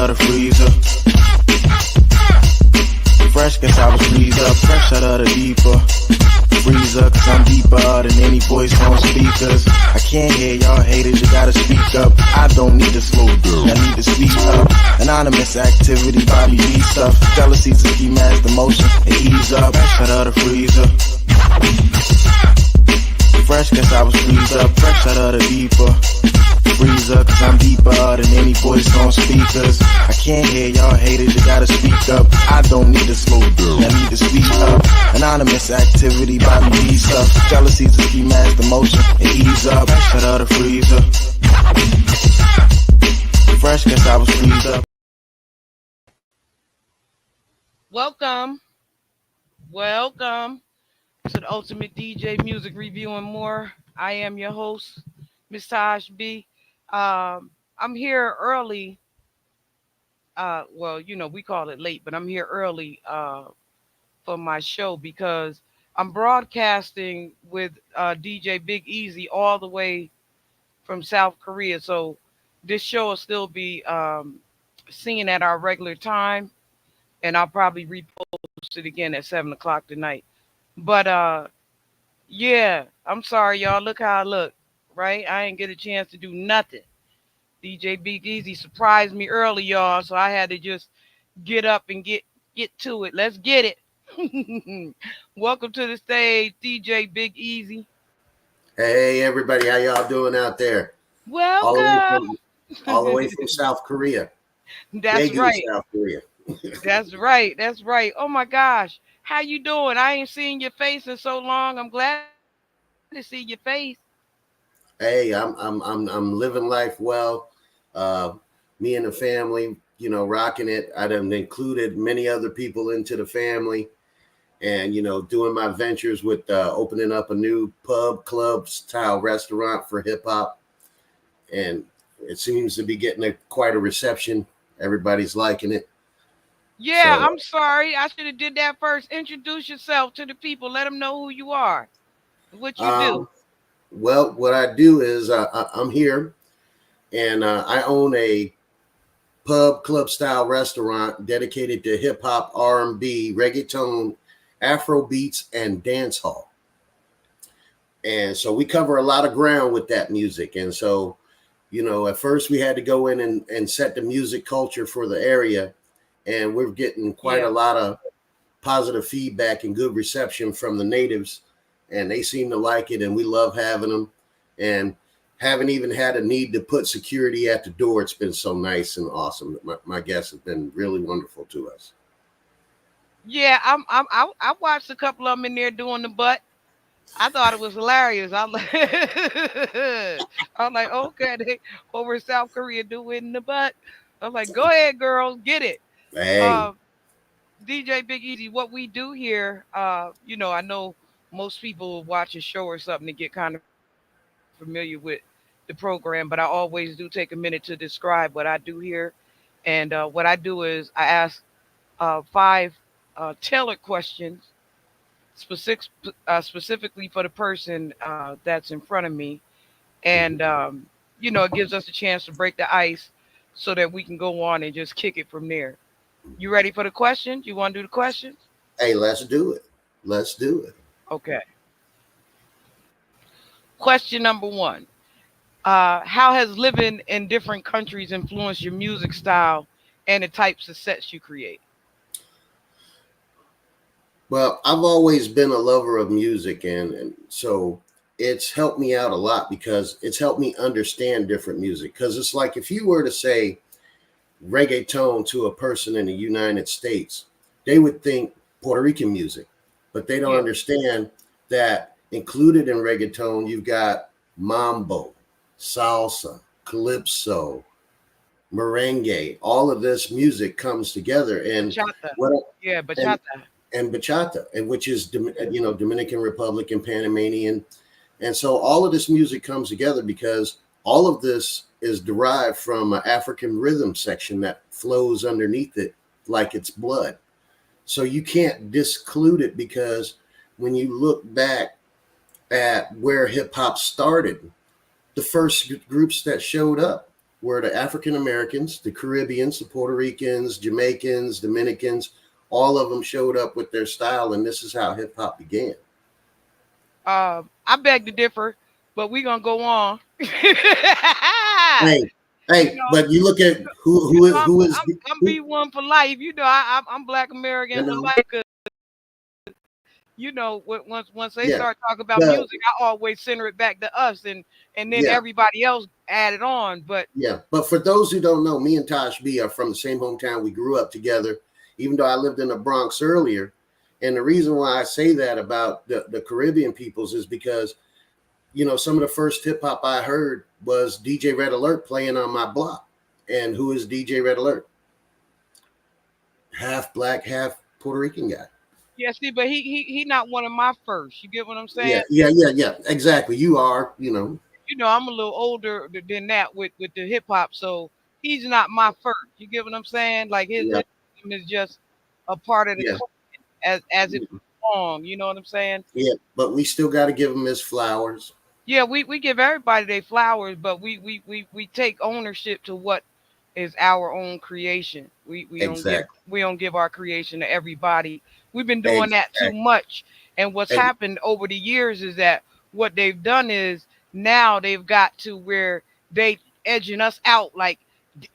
of the freezer. Fresh, guess I was freezed up. Fresh out of the deeper freezer, cause I'm deeper than any voice on speakers. I can't hear y'all haters, you gotta speak up. I don't need to slow down, I need to speed up. Anonymous activity, Bobby B stuff. Jealousy's a ski mask, emotion, and ease up. Fresh out of the freezer. Fresh, guess I was freezed up. Fresh out of the deeper freezer, cause I'm deeper than any voice on speakers. I can't hear y'all haters, you gotta speak up. I don't need to slow down, I need to speak up. Anonymous activity, Bobby B stuff. Jealousy's a ski mask, emotion, and ease up. Fresh out of the freezer. Fresh, guess I was freezed up. Welcome to the Ultimate DJ Music Review and More. I am your host, Miss Taj B. I'm here early. We call it late, but I'm here early for my show because I'm broadcasting with DJ Big Easy all the way from South Korea. So this show will still be seen at our regular time, and I'll probably repost it again at 7 o'clock tonight. But yeah, I'm sorry, y'all. Look how I look, right? I didn't get a chance to do nothing. DJ Big Easy surprised me early, y'all, so I had to just get up and get to it. Let's get it. Welcome to the stage, DJ Big Easy. Hey, everybody. How y'all doing out there? Welcome. All the way from South Korea. That's Daegu, right. South Korea. That's right. That's right. Oh, my gosh. How you doing? I ain't seen your face in so long. I'm glad to see your face. Hey, I'm living life well. Me and the family, rocking it. I done included many other people into the family, and doing my ventures with opening up a new pub club style restaurant for hip hop, and it seems to be getting quite a reception. Everybody's liking it. Yeah, so, I'm sorry. I should have did that first. Introduce yourself to the people. Let them know who you are, what you do. Well, what I do is I'm here, and I own a pub club style restaurant dedicated to hip hop, R&B, reggaeton, Afro beats, and dance hall. And so we cover a lot of ground with that music. And so, at first we had to go in and set the music culture for the area. And we're getting quite a lot of positive feedback and good reception from the natives. And they seem to like it, and we love having them. And haven't even had a need to put security at the door. It's been so nice and awesome. My guests have been really wonderful to us. Yeah, I watched a couple of them in there doing the butt. I thought it was hilarious. I'm like, okay, they over in South Korea doing the butt. I'm like, go ahead, girls, get it. Hey. DJ Big Easy, what we do here, I know most people will watch a show or something to get kind of familiar with the program, but I always do take a minute to describe what I do here. And what I do is I ask 5 tailored questions specifically for the person that's in front of me. And, it gives us a chance to break the ice so that we can go on and just kick it from there. You ready for the questions? You want to do the questions? Hey, let's do it. Let's do it. Okay. Question number 1. How has living in different countries influenced your music style and the types of sets you create? Well, I've always been a lover of music, and so it's helped me out a lot because it's helped me understand different music. Because it's like if you were to say reggaeton to a person in the United States, they would think Puerto Rican music, but they don't understand that included in reggaeton, you've got mambo, salsa, calypso, merengue. All of this music comes together, and bachata. Bachata, and which is Dominican Republic and Panamanian, and so all of this music comes together because all of this is derived from an African rhythm section that flows underneath it like it's blood. So you can't disclude it, because when you look back at where hip hop started, the first groups that showed up were the African Americans, the Caribbeans, the Puerto Ricans, Jamaicans, Dominicans. All of them showed up with their style, and this is how hip hop began. I beg to differ, but we're gonna go on. Hey, You hey, know, but you look at I'm who is I'm who, B1 for life. You know, I'm Black you American for know, life. 'Cause, you know, once they yeah, start talking about the music, I always center it back to us, and then yeah, everybody else added on. But yeah. But for those who don't know, me and Tosh B are from the same hometown. We grew up together, even though I lived in the Bronx earlier. And the reason why I say that about the Caribbean peoples is because, you know, some of the first hip hop I heard was DJ Red Alert playing on my block. And who is DJ Red Alert? Half black, half Puerto Rican guy. yeah, see, but he not one of my first. You get what I'm saying? Yeah. Exactly. You are, you know. You know, I'm a little older than that with the hip hop, so he's not my first. You get what I'm saying? Like Yeah, his name is just a part of the yeah, culture as it belongs. You know what I'm saying? yeah. But we still got to give him his flowers. Yeah, we give everybody their flowers, but we take ownership to what is our own creation. Exactly. We don't give our creation to everybody. We've been doing that too Exactly. much. And what's happened over the years is that what they've done is now they've got to where they edging us out like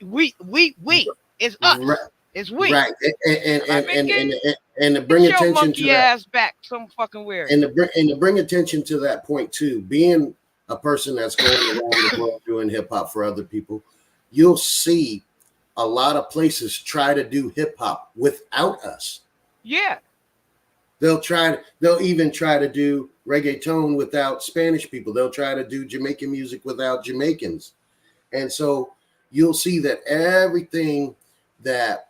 we it's Right. us. It's we. Right. And All right, and man, and and, and, and to get bring your attention to monkey that, ass back some fucking where. and to bring attention to that point too, being a person that's going around the world doing hip hop for other people, you'll see a lot of places try to do hip hop without us. Yeah. They'll even try to do reggaeton without Spanish people. They'll try to do Jamaican music without Jamaicans. And so you'll see that everything that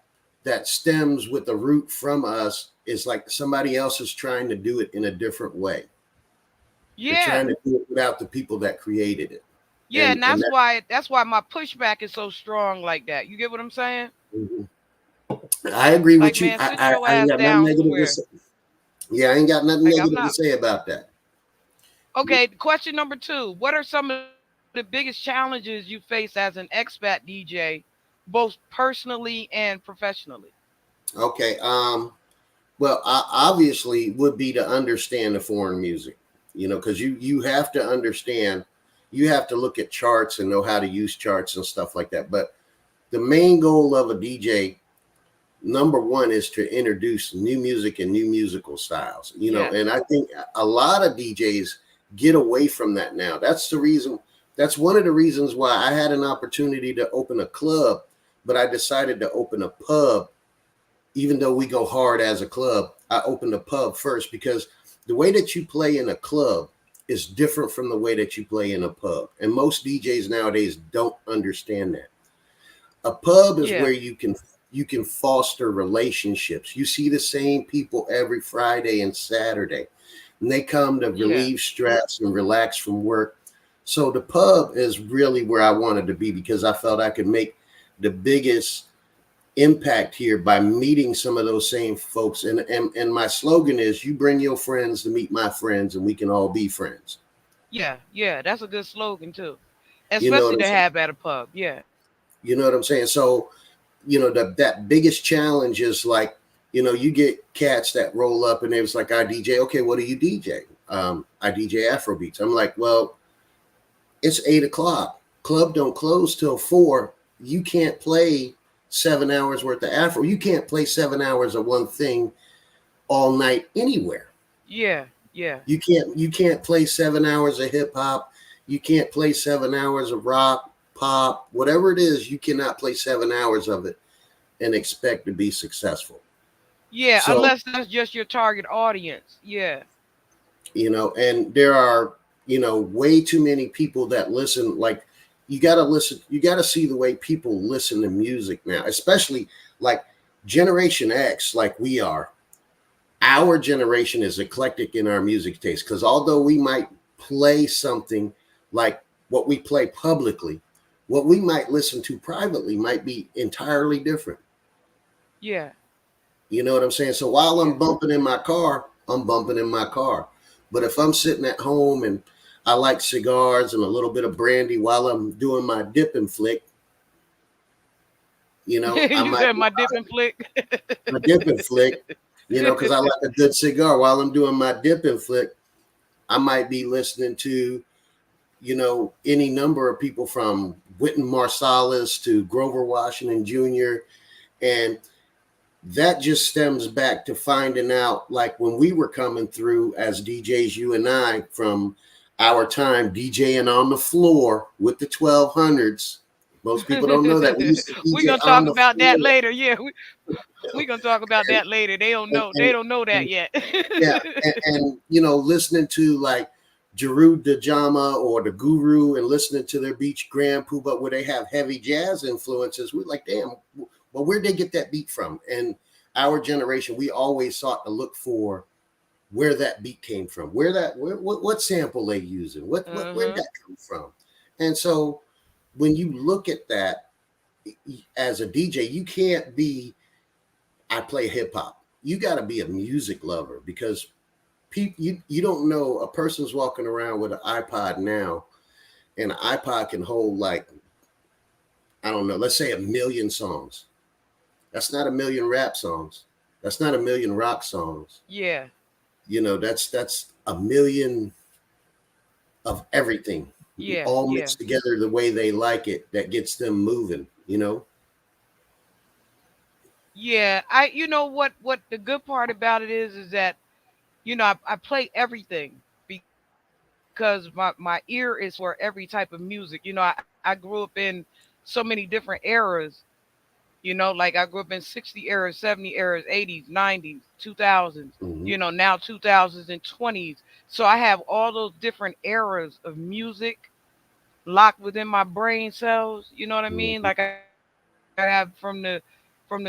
stems with the root from us is like somebody else is trying to do it in a different way. They're Yeah. trying to do it without the people that created it. Yeah, and And that's why my pushback is so strong like that. You get what I'm saying? Mhm. I agree Like, with you. man, sit your I ain't ass got nothing down negative to somewhere. say. Yeah, I ain't got nothing Like, I'm negative to not. say about that. Okay, question number 2. What are some of the biggest challenges you face as an expat DJ, both personally and professionally? Okay. Well, obviously would be to understand the foreign music, you know, because you have to understand, you have to look at charts and know how to use charts and stuff like that. But the main goal of a DJ, number one, is to introduce new music and new musical styles, you know, Yeah. and I think a lot of DJs get away from that now. That's the reason. That's one of the reasons why I had an opportunity to open a club, but I decided to open a pub. Even though we go hard as a club, I opened a pub first because the way that you play in a club is different from the way that you play in a pub. And most DJs nowadays don't understand that. A pub is Yeah. where you can foster relationships. You see the same people every Friday and Saturday, and they come to Yeah. relieve stress and relax from work. So the pub is really where I wanted to be because I felt I could make the biggest impact here by meeting some of those same folks. And my slogan is, you bring your friends to meet my friends and we can all be friends. Yeah. Yeah. That's a good slogan too. You know what Especially I'm to saying? have at a pub. Yeah. You know what I'm saying? So, you know, that biggest challenge is like, you know, you get cats that roll up and it's like, I DJ. Okay, what do you DJ? I DJ Afro beats. I'm like, well, it's 8 o'clock. Club don't close till 4. You can't play 7 hours worth of Afro. You can't play 7 hours of one thing all night anywhere. Yeah. Yeah. You can't play 7 hours of hip hop. You can't play 7 hours of rock, pop, whatever it is. You cannot play 7 hours of it and expect to be successful. Yeah. So, Unless that's just your target audience. Yeah. you know, and there are, you know, way too many people that listen. Like, you got to listen, you got to see the way people listen to music now, especially like Generation X, like we are. Our generation is eclectic in our music taste because although we might play something like what we play publicly, what we might listen to privately might be entirely different. Yeah. You know what I'm saying? So while Yeah. I'm bumping in my car, I'm bumping in my car. But if I'm sitting at home and I like cigars and a little bit of brandy while I'm doing my dip and flick, You know, I You might said my dip and flick. my dip and flick, you know, because I like a good cigar while I'm doing my dip and flick. I might be listening to, you know, any number of people from Wynton Marsalis to Grover Washington Jr. And that just stems back to finding out, like when we were coming through as DJs, you and I, from our time DJing on the floor with the 1200s. Most people don't know that we used to We're DJ gonna on talk the about that floor. later. Yeah, we're gonna talk about that later. They don't And, know. They and, don't know that and yet. yeah, and you know, listening to like Jeru Dajama or the Guru and listening to their Beach Grand Puba where they have heavy jazz influences, we're like, damn, well, where'd they get that beat from? And our generation, we always sought to look for where that beat came from, what sample they using, where'd Uh-huh. that come from? And so when you look at that as a DJ, you can't be, I play hip hop. You got to be a music lover because people, you don't know, a person's walking around with an iPod now, and an iPod can hold like, I don't know, let's say a million songs. That's not a million rap songs. That's not a million rock songs. Yeah. You know, that's a million of everything Yeah. all Yeah. mixed together the way they like it that gets them moving, you know? Yeah. You know what the good part about it is that I play everything because my ear is for every type of music. I grew up in so many different eras. Like I grew up in 60 eras, 70 eras, 80s, 90s, 2000s, Mm-hmm. now 2000s and 20s. So I have all those different eras of music locked within my brain cells. You know what I mean? Mm-hmm. Like I have from the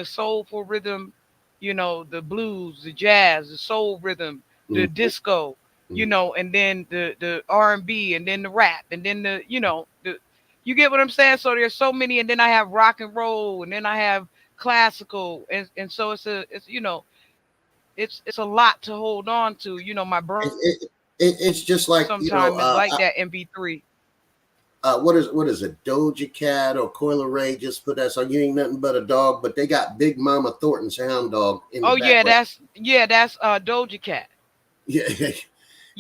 soulful rhythm, the blues, the jazz, the soul rhythm, the Mm-hmm. disco, and then the R&B, and then the rap, and then the you get what I'm saying? So there's so many, and then I have rock and roll, and then I have classical, and so it's a lot to hold on to. My It, brain it, it's just like, you sometimes know, is like that MP3. what is it? Doja Cat or Coil Ray just put that song. You ain't nothing but a dog, but they got Big Mama Thornton's Hound Dog in the Oh yeah, background. that's Doja Cat. Yeah,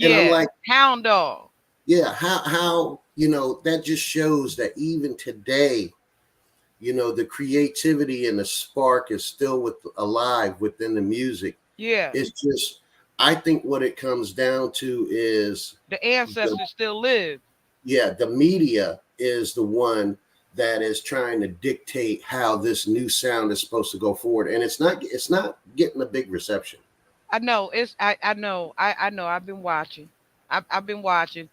and I'm Yeah, like, Hound Dog. yeah, how you know that just shows that even today, you know, the creativity and the spark is still alive within the music. Yeah, It's just, I think what it comes down to is the the, ancestors still live. yeah, the media is the one that is trying to dictate how this new sound is supposed to go forward, and it's not getting a big reception I know I know I know I've been watching. I've been watching.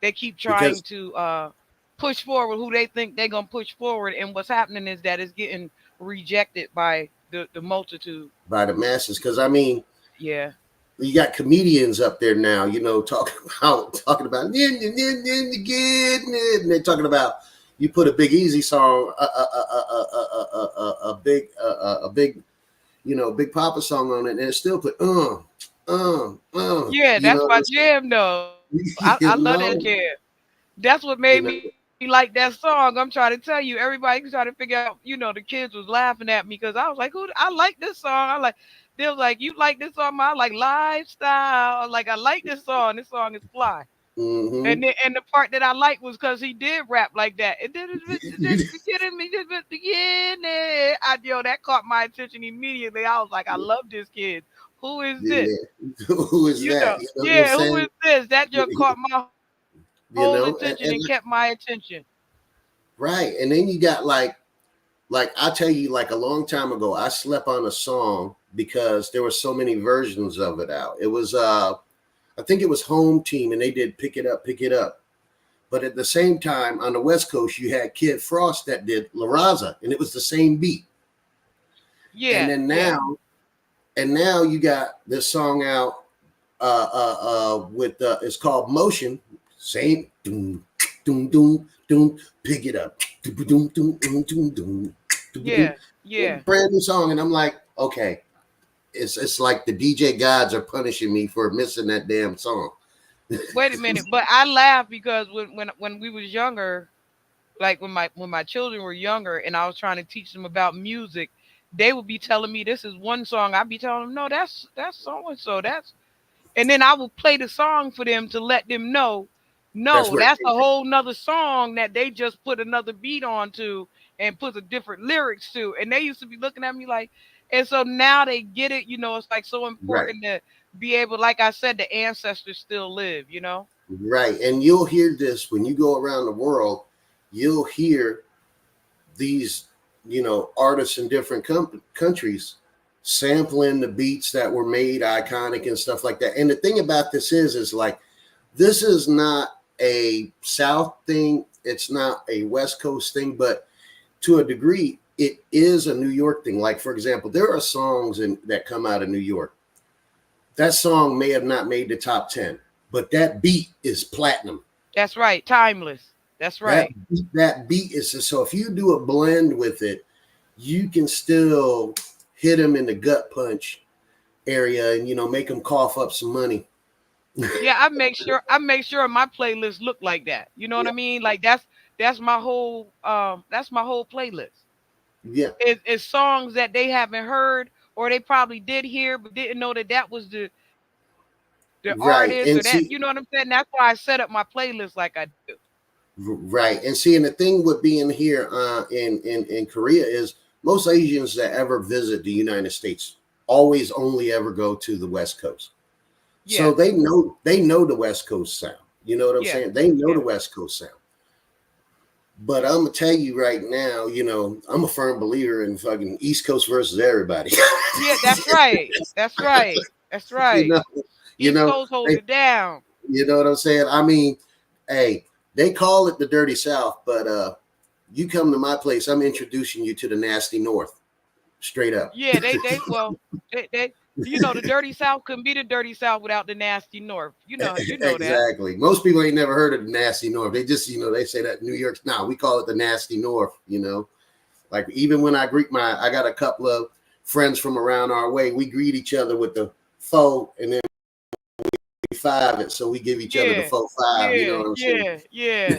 They keep trying to because push forward who they think they're gonna push forward, and what's happening is that it's getting rejected by the multitude. by the masses. Because I mean, Yeah. you got comedians up there now, you know, talking about and they're talking about, you put a Big Easy song, a big, you know, Big Papa song on it, and it still put Yeah, you that's know, my jam though. I love you that jam. know, That's what made me you know, like that song. I'm trying to tell you, everybody was trying to figure out. The kids was laughing at me because I was like, "Who? I like this song." They was like, "You like this song?" I like lifestyle. Like I like this song. This song is fly. And mm-hmm. the part that I liked was because he did rap like that. And then kidding me, just at the beginning. That caught my attention immediately. I was like, I love this kid. Who is this? Yeah, who is that? You know what I'm Yeah, who saying? is this? That just caught my whole attention and You kept know, my attention. right, and then you got like I tell you, like a long time ago, I slept on a song because there were so many versions of it out. It was I think it was Home Team, and they did Pick It Up, Pick It Up. But at the same time, on the West Coast, you had Kid Frost that did La Raza, and it was the same beat. And Yeah, then yeah, now you got this song out with it's called Motion. Same doom doom doom doom. Pick it up. Doom doom doom doom doom doom. yeah, yeah. Brand new song, and I'm like, okay, it's like the DJ gods are punishing me for missing that damn song. Wait a minute, but I laugh because when we was younger, Like when my children were younger and I was trying to teach them about music, they would be telling me this is one song. I'd be telling them, no, that's so and so. And then I would play the song for them to let them know, That's no, where it that's came a from. whole nother song that they just put another beat onto and put a different lyrics to. And they used to be looking at me like, and so now they get it. It's like so Right, important to be able, like I said, the ancestors still live. right. And you'll hear this when you go around the world. You'll hear these, artists in different countries sampling the beats that were made iconic and stuff like that. And the thing about this is like, this is not a South thing. It's not a West Coast thing, but to a degree, it is a New York thing. Like, for example, there are songs that come out of New York. That song may have not made the top 10, but that beat is platinum. That's right. Timeless. That's That right. that beat is so if you do a blend with it, you can still hit them in the gut punch area and make them cough up some money. Yeah, I make sure my playlist look like that. You know what Yeah, I mean? Like that's my whole playlist. yeah, It's songs that they haven't heard or they probably did hear but didn't know that was the right. artist or And that. see, You know what I'm saying? That's why I set up my playlist like I do. right. And see, and the thing with being here in Korea is most Asians that ever visit the United States always only ever go to the West Coast. So Yeah, they know the West Coast sound. You know what I'm yeah, saying? They know the yeah, West Coast sound. But I'm gonna tell you right now, I'm a firm believer in fucking East Coast versus everybody. yeah. That's right. That's right. That's you right. know, you East know, Coast hold they, it down. you know what I'm saying? I mean, hey, they call it the dirty South, but you come to my place, I'm introducing you to the nasty North, straight up. Yeah, they the dirty South couldn't be the dirty South without the nasty North. You know that. Exactly. Most people ain't never heard of the nasty North. They just, they say that New York's now. We call it the nasty North. Like even when I got a couple of friends from around our way. We greet each other with the foe, and then we five it, so we give each other the Yeah, four five. You know yeah, what I'm saying? yeah, yeah.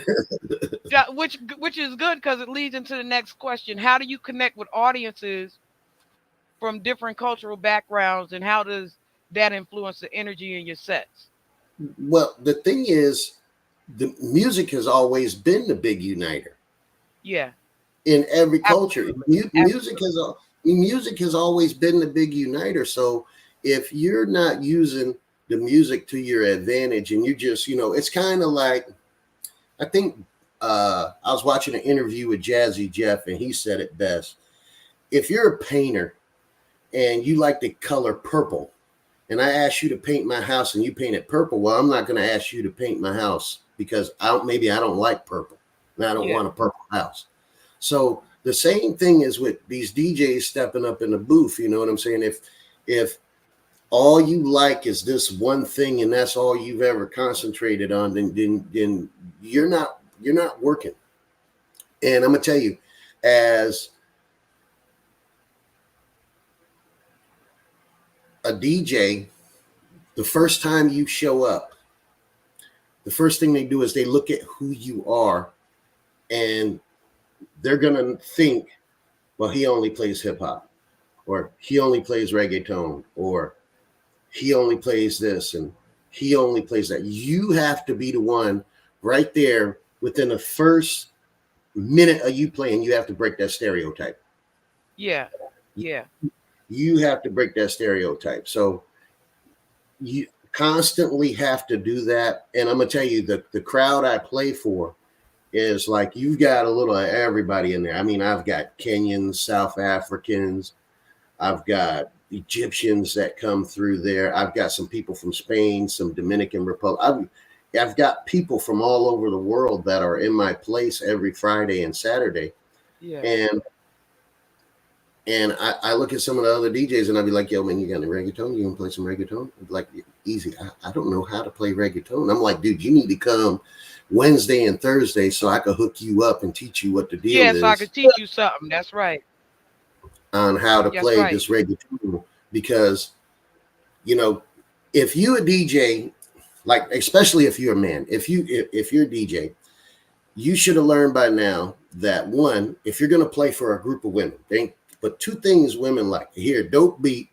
Which is good because it leads into the next question. How do you connect with audiences from different cultural backgrounds, and how does that influence the energy in your sets? Well, the thing is, the music has always been the big uniter Yeah, in every culture. absolutely, Music absolutely. has always been the big uniter. So if you're not using the music to your advantage, and you just, it's kind of like, I think I was watching an interview with Jazzy Jeff, and he said it best. If you're a painter and you like the color purple, and I ask you to paint my house and you paint it purple, well, I'm not going to ask you to paint my house because maybe I don't like purple and I don't Yeah, want a purple house. So the same thing is with these DJs stepping up in the booth. You know what I'm saying? If all you like is this one thing and that's all you've ever concentrated on, then you're not working. And I'm gonna tell you, as a DJ, the first time you show up, the first thing they do is they look at who you are, and they're gonna think, well, he only plays hip hop, or he only plays reggaeton, or he only plays this, and he only plays that. You have to be the one right there within the first minute of you playing. You have to break that stereotype. yeah, yeah, You have to break that stereotype. So you constantly have to do that. And I'm gonna tell you, the crowd I play for is like, you've got a little of everybody in there. I mean, I've got Kenyans, South Africans, I've got Egyptians that come through there. I've got some people from Spain, some Dominican Republic. I've got people from all over the world that are in my place every Friday and Saturday. yeah. And I look at some of the other DJs and I'll be like, yo, man, you got any reggaeton? You gonna play some reggaeton? Like, easy. I don't know how to play reggaeton. I'm like, dude, you need to come Wednesday and Thursday so I could hook you up and teach you what the deal Yeah, so I is could teach you something. That's right. on how to That's play right. this reggaeton. Because, you know, if you a DJ, like, especially if you're a man, if you're a DJ, You should have learned by now that one, if you're going to play for a group of women, but two things women like to hear: dope beat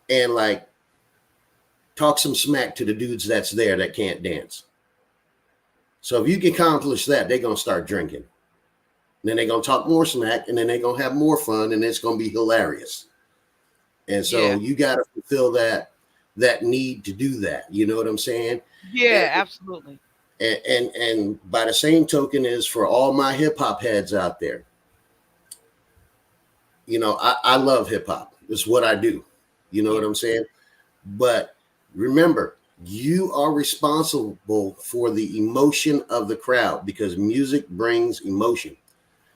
and like talk some smack to the dudes that's there that can't dance. So if you can accomplish that, they're going to start drinking. Then they're going to talk more smack, and then they're going to have more fun, and it's going to be hilarious. And so Yeah. you got to fulfill that need to do that. You know what I'm saying? Yeah, absolutely. And by the same token is for all my hip hop heads out there. You know, I love hip hop. It's what I do. You know what I'm saying? But remember, you are responsible for the emotion of the crowd because music brings emotion.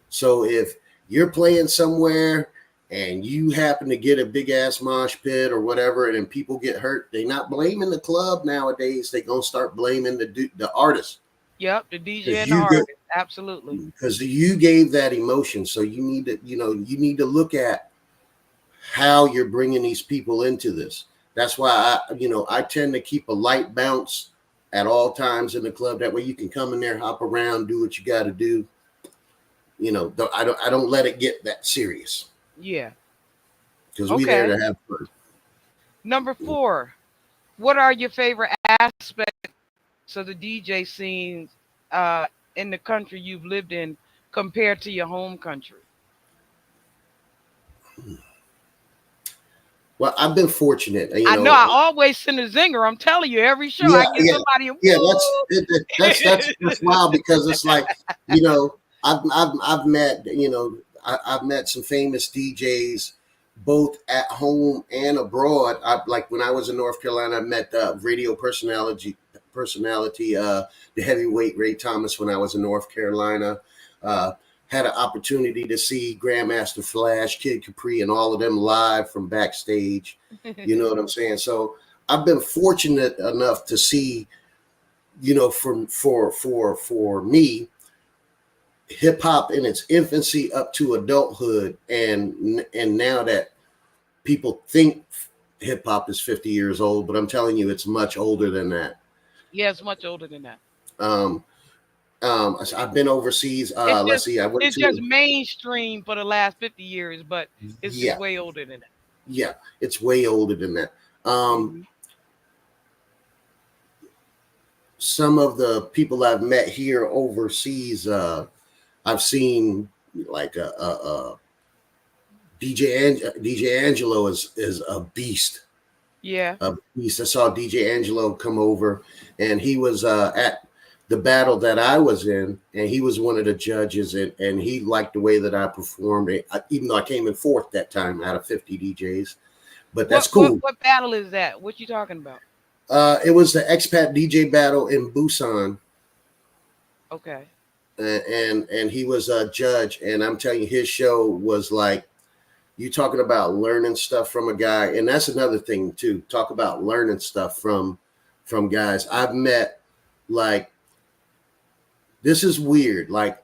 So if you're playing somewhere and you happen to get a big ass mosh pit or whatever, and then people get hurt, they're not blaming the club nowadays. They're gonna start blaming the artist. Yep, the DJ Because and the artist. Absolutely. you gave that emotion. So you need to, you need to look at how you're bringing these people into this. That's why I tend to keep a light bounce at all times in the club. That way you can come in there, hop around, do what you got to do. I don't let it get that serious. Yeah. Because we there Okay. to have fun. Number 4. What are your favorite aspects of the DJ scenes in the country you've lived in compared to your home country? Well, I've been fortunate, I know I always send a zinger. I'm telling you, every show I give somebody a yeah. woo. That's wild because it's like I've met I've met some famous DJs both at home and abroad. Like when I was in North Carolina, I met radio personality, the heavyweight Ray Thomas when I was in North Carolina. Had an opportunity to see Grandmaster Flash, Kid Capri, and all of them live from backstage. You know what I'm saying? So I've been fortunate enough to see, for me, hip hop in its infancy up to adulthood, and now that people think hip hop is 50 years old, but I'm telling you, it's much older than that. Yeah, it's much older than that. I've been overseas. Let's see. It's just mainstream for the last 50 years, but it's way older than that. Yeah, it's way older than that. Some of the people I've met here overseas, I've seen like DJ Angelo is a beast. Yeah. A beast. I saw DJ Angelo come over, and he was at the battle that I was in, and he was one of the judges, and he liked the way that I performed, even though I came in fourth that time out of 50 DJs. But that's cool. What battle is that? What you talking about? It was the expat DJ battle in Busan. Okay. And he was a judge, and I'm telling you, his show was like, you talking about learning stuff from a guy, and that's another thing too. Talk about learning stuff from guys I've met. Like, this is weird. Like,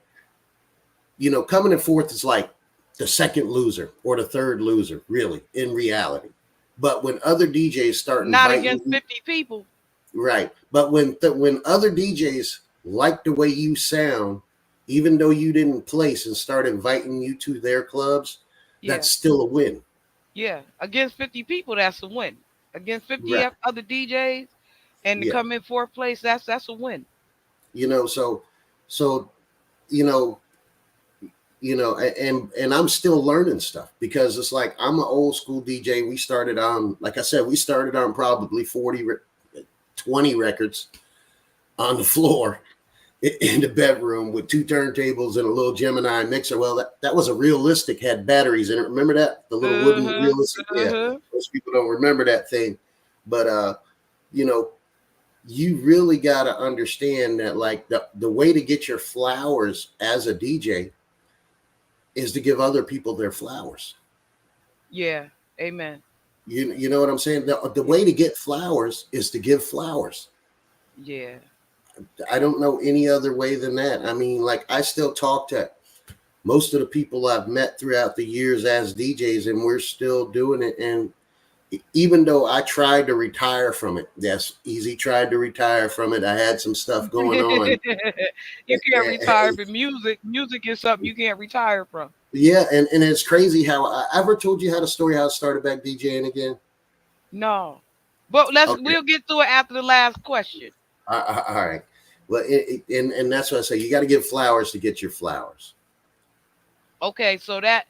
coming in fourth is like the second loser or the third loser, really, in reality. But when other DJs start not against 50 people, right? But when other DJs like the way you sound, even though you didn't place, and start inviting you to their clubs, that's still a win. Yeah, against 50 people, that's a win. Against 50 other DJs, and to come in fourth place, that's a win. So and I'm still learning stuff because it's like I'm an old school DJ. We started on, like I said, probably 20 records on the floor in the bedroom with 2 turntables and a little Gemini mixer. Well, that was a realistic, had batteries in it. Remember that? The little wooden realistic? Yeah. Most people don't remember that thing. But, you really got to understand that, like, the way to get your flowers as a DJ is to give other people their flowers. Yeah. Amen. You know what I'm saying? The way to get flowers is to give flowers. Yeah. I don't know any other way than that. I mean, like, I still talk to most of the people I've met throughout the years as DJs, and we're still doing it. And even though I tried to retire from it, yes, Easy tried to retire from it. I had some stuff going on. You can't retire, but music is something you can't retire from. Yeah, and it's crazy how I ever told you how the story how I started back DJing again. No, but Okay, we'll get to it after the last question. all right. Well, and that's what I say. You got to give flowers to get your flowers. Okay, so that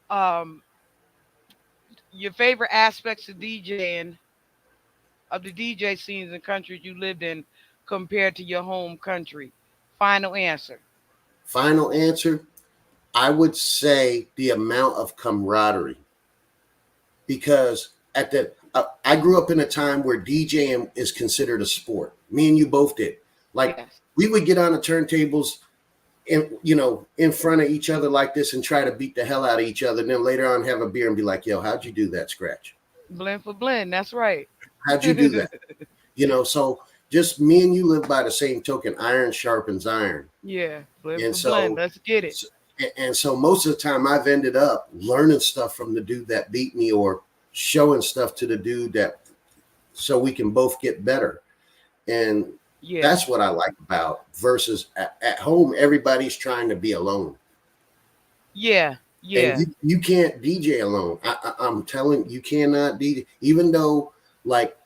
um your favorite aspects of DJing of the DJ scenes in countries you lived in compared to your home country. Final answer. Final answer. I would say the amount of camaraderie because at the I grew up in a time where DJing is considered a sport. Me and you both did. Like Yes. we would get on the turntables in in front of each other like this and try to beat the hell out of each other, and then later on have a beer and be like, "Yo, how'd you do that scratch? Blend for blend. That's right. How'd you do that?" So just me and you live by the same token. Iron sharpens iron, Yeah, blend and for blend. so Let's get it. and so most of the time I've ended up learning stuff from the dude that beat me or showing stuff to the dude that so we can both get better. And Yeah, that's what I like about versus at home, everybody's trying to be alone. yeah, And yeah, you can't DJ alone. I'm telling you cannot DJ, even though like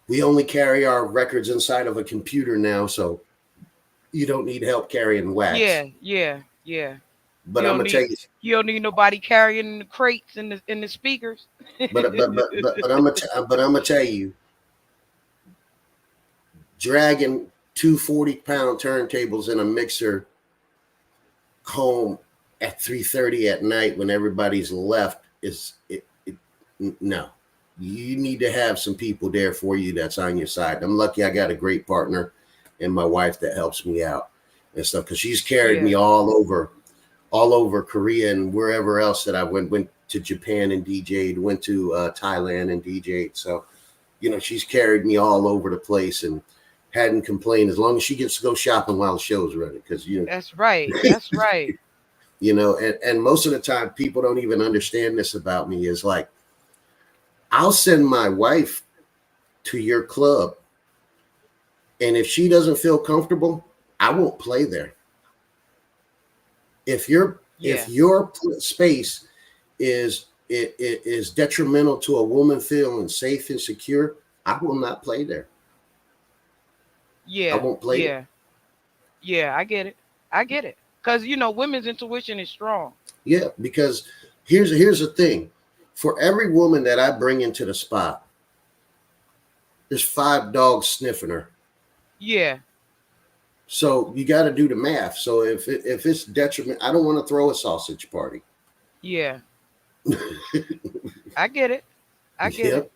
we only carry our records inside of a computer now, so you don't need help carrying wax. yeah, yeah, yeah. But You I'm don't gonna tell need you, you don't need nobody carrying the crates and the speakers. but I'm gonna tell you, dragging 2 40-pound turntables in a mixer home at 3:30 at night when everybody's left is no. You need to have some people there for you that's on your side. I'm lucky I got a great partner and my wife that helps me out and stuff because she's carried Yeah, me all over Korea and wherever else that I went to Japan and DJ'd, went to Thailand and DJ'd. So she's carried me all over the place and hadn't complained as long as she gets to go shopping while the show's running because that's right. That's right. and most of the time people don't even understand this about me is like I'll send my wife to your club and if she doesn't feel comfortable I won't play there. If Yeah, your space is detrimental to a woman feeling safe and secure, I will not play there. I yeah, won't play there. yeah, yeah. I get it. I get it. Cause women's intuition is strong. Yeah, because here's the thing. For every woman that I bring into the spot, there's 5 dogs sniffing her. Yeah, So you got to do the math. So if it's detriment, I don't want to throw a sausage party. yeah. I get it. I get it.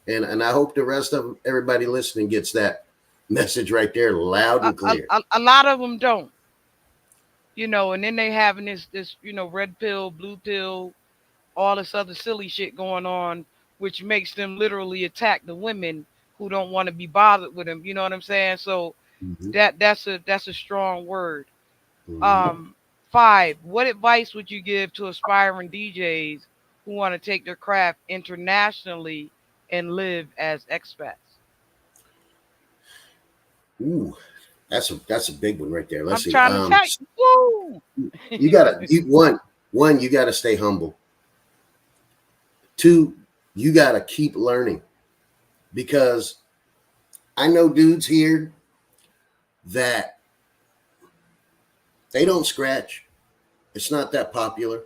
Yep. And I hope the rest of everybody listening gets that message right there loud A, and clear. a lot of them don't. And then they having this red pill, blue pill, all this other silly shit going on, which makes them literally attack the women who don't want to be bothered with them. You know what I'm saying? So Mm-hmm. that's a strong word. Mm-hmm. Um, 5. What advice would you give to aspiring DJs who want to take their craft internationally and live as expats? Ooh, that's a big one right there. Let's I'm see. trying to tell you. Woo! You gotta one you gotta stay humble. 2, you gotta keep learning because I know dudes here that they don't scratch. It's not that popular,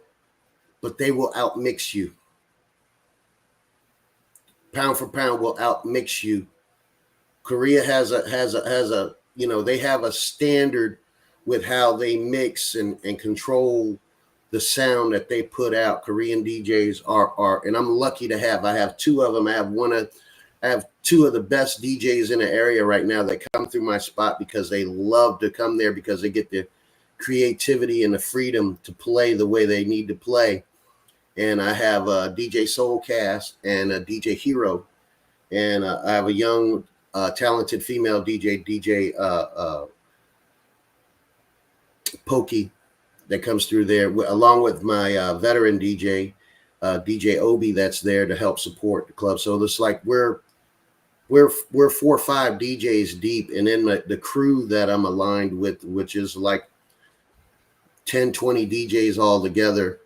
but they will outmix you. Pound for pound will outmix you. Korea has a they have a standard with how they mix and control the sound that they put out. Korean DJs are and I'm lucky to I have 2 of them. I have 2 of the best DJs in the area right now that come through my spot because they love to come there because they get the creativity and the freedom to play the way they need to play. And I have a DJ Soulcast and a DJ Hero, and I have a young, talented female DJ Pokey, that comes through there, along with my veteran DJ DJ Obi that's there to help support the club. So it's like we're 4 or 5 DJs deep, and then the crew that I'm aligned with, which is like 10, 20 DJs all together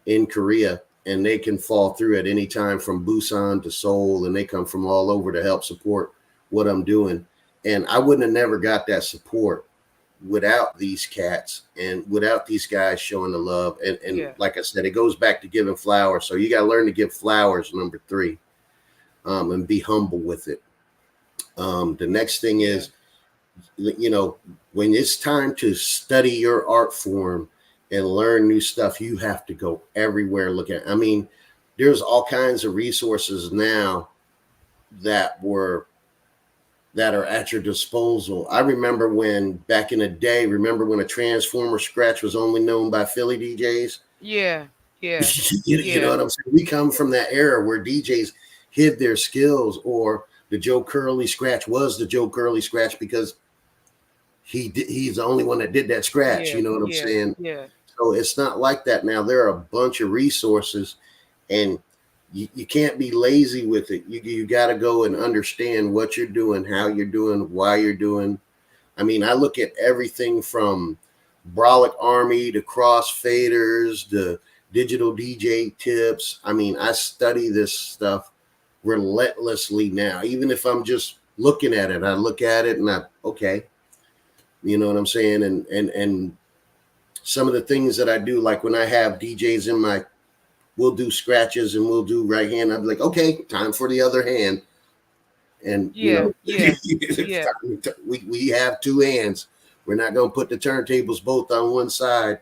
in Korea, and they can fall through at any time from Busan to Seoul, and they come from all over to help support what I'm doing. And I wouldn't have never got that support without these cats and without these guys showing the love. And Yeah. like I said, it goes back to giving flowers. So you got to learn to give flowers, number 3, and be humble with it. The next thing Yeah. is, when it's time to study your art form and learn new stuff, you have to go everywhere. Look at, I mean, there's all kinds of resources now that are at your disposal. I remember when back in the day, remember when a transformer scratch was only known by Philly DJs? Yeah. Yeah. You know Yeah. what I'm saying? We come from that era where DJs hid their skills, or the Joe Curley scratch was the Joe Curley scratch because he's the only one that did that scratch. Yeah. You know what I'm Yeah. saying? Yeah. So it's not like that now. There are a bunch of resources, and you can't be lazy with it. You got to go and understand what you're doing, how you're doing, why you're doing. I mean, I look at everything from Brolic Army to crossfaders to digital DJ tips. I mean, I study this stuff relentlessly now. Even if I'm just looking at it, I look at it and okay, you know what I'm saying? And some of the things that I do, like when I have DJs in my, we'll do scratches and we'll do right hand. I'm like, okay, time for the other hand. And Yeah. Yeah. Yeah. we have 2 hands. We're not going to put the turntables both on one side,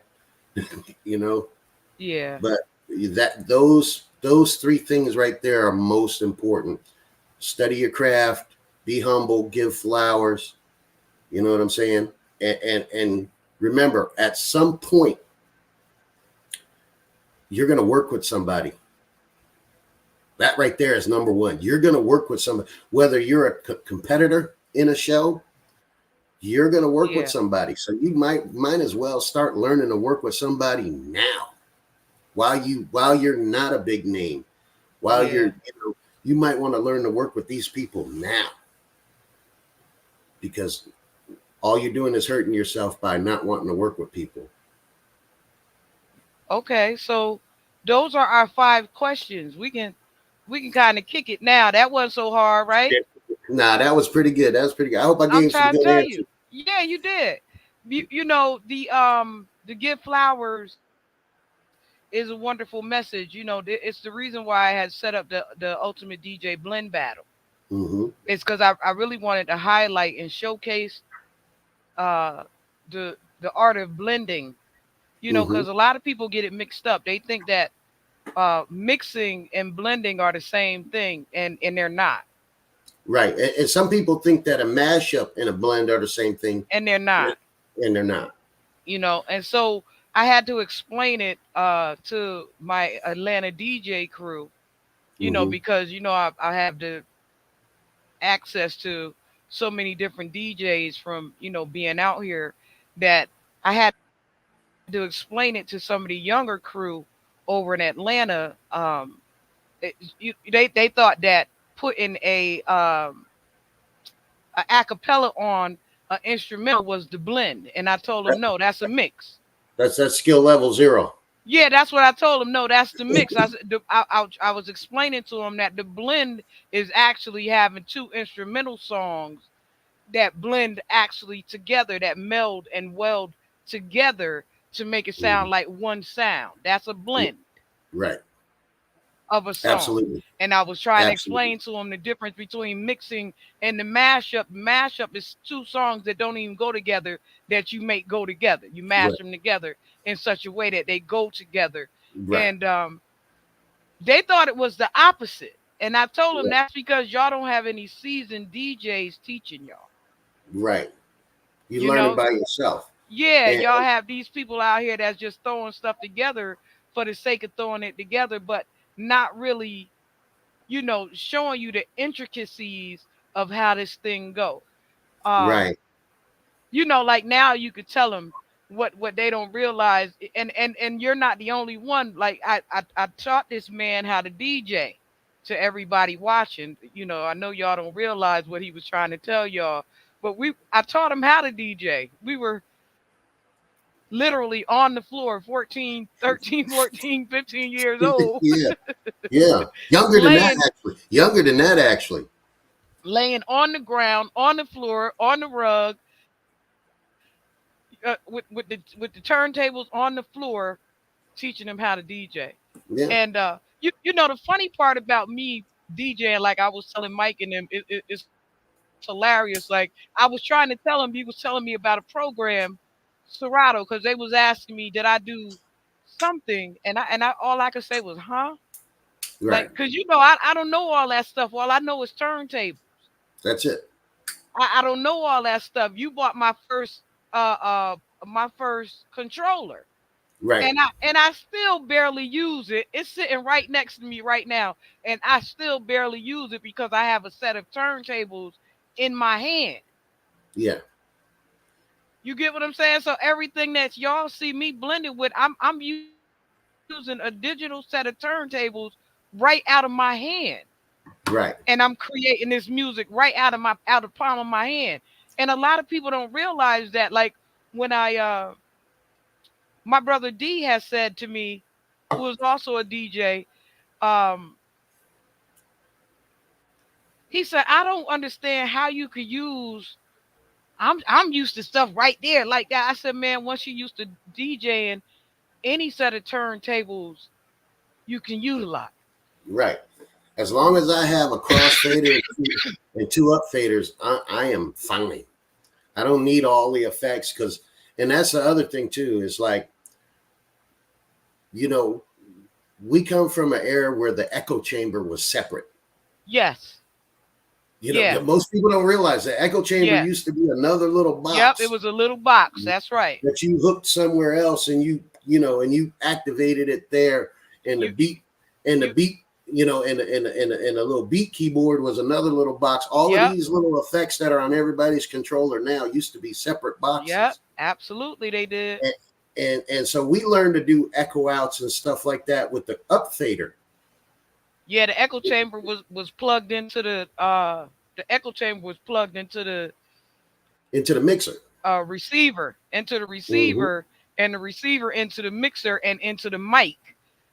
you know. Yeah. But those 3 things right there are most important. Study your craft, be humble, give flowers. You know what I'm saying? And remember, at some point, you're going to work with somebody. That right there is number 1. You're going to work with somebody, whether you're a competitor in a show. You're going to work with Yeah. somebody, so you might as well start learning to work with somebody now, while you're not a big name, while Yeah. you might want to learn to work with these people now, because all you're doing is hurting yourself by not wanting to work with people. Okay. So those are our 5 questions. We can kind of kick it now. That wasn't so hard, right? Nah, that was pretty good. That was pretty good. I hope I I'm gave some trying to good tell you. answers. Yeah, you did. The give flowers is a wonderful message. It's the reason why I had set up the ultimate DJ blend battle. Mm-hmm. It's because I really wanted to highlight and showcase uh the art of blending. Mm-hmm. Because a lot of people get it mixed up. They think that mixing and blending are the same thing, and they're not. Right, and some people think that a mashup and a blend are the same thing, And they're not. and they're not. And so I had to explain it to my Atlanta DJ crew, Mm-hmm. because I have the access to so many different DJs from being out here, that I had to explain it to some of the younger crew over in Atlanta. They thought that putting a acapella on an instrumental was the blend, and I told them no, that's a mix. That's skill level 0. Yeah, that's what I told him. No, that's the mix. I said I was explaining to him that the blend is actually having 2 instrumental songs that blend actually together, that meld and weld together to make it Mm-hmm. sound like one sound. That's a blend Right, of a song. absolutely, And I was trying to absolutely. explain to him the difference between mixing and the mashup. Mashup is 2 songs that don't even go together, that you make go together. You mash Right, them together in such a way that they go together. right, And they thought it was the opposite. And I told them right, that's because y'all don't have any seasoned DJs teaching y'all. right. You You learn it know, by yourself, yeah, and y'all have these people out here that's just throwing stuff together for the sake of throwing it together, but not really, showing you the intricacies of how this thing go. Um, right. like now you could tell them, what they don't realize, and you're not the only one. Like I taught this man how to DJ to everybody watching. I know y'all don't realize what he was trying to tell y'all, but I taught him how to DJ. We were literally on the floor, 14, 13, 14, 15 years old, Yeah, yeah. Younger than that, laying actually. Younger than that, actually. laying on the ground, on the floor, on the rug, with the turntables on the floor, teaching them how to DJ. Yeah, And you know the funny part about me DJing, like I was telling Mike and them, it's hilarious. Like I was trying to tell him, he was telling me about a program, Serato, because they was asking me, did I do something, and I all I could say was, huh? Like, right. because I don't know all that stuff. All I know is turntable. That's it. I don't know all that stuff. You bought my first controller. Right, And I still barely use it. It's sitting right next to me right now, and I still barely use it because I have a set of turntables in my hand. yeah, You get what I'm saying? So everything that y'all see me blended with, I'm using a digital set of turntables right out of my hand, right, and I'm creating this music right out of the palm of my hand. And a lot of people don't realize that. Like when my brother D has said to me, who is also a DJ, um, he said, I don't understand how you could use. I'm used to stuff right there like that. I said, man, once you used to DJing, any set of turntables you can utilize. right. As long as I have a crossfader and two up faders, I am fine. I don't need all the effects because, and that's the other thing too, is like, you know, we come from an era where the echo chamber was separate. Yes. You know, Yeah. most people don't realize the echo chamber Yeah. used to be another little Yep. It box was a little box. That's right. that you hooked somewhere else, and you activated it there, and the You beat and the you. beat, and a little beat keyboard was another little box. All of Yep. these little effects that are on everybody's controller now used to be separate Yep. boxes. Absolutely, they did. And so we learned to do echo outs and stuff like that with the up fader. Yeah. The echo chamber was plugged into the echo chamber was plugged Into the mixer. receiver, into the Mm-hmm. receiver, and the receiver into the mixer and into the mic,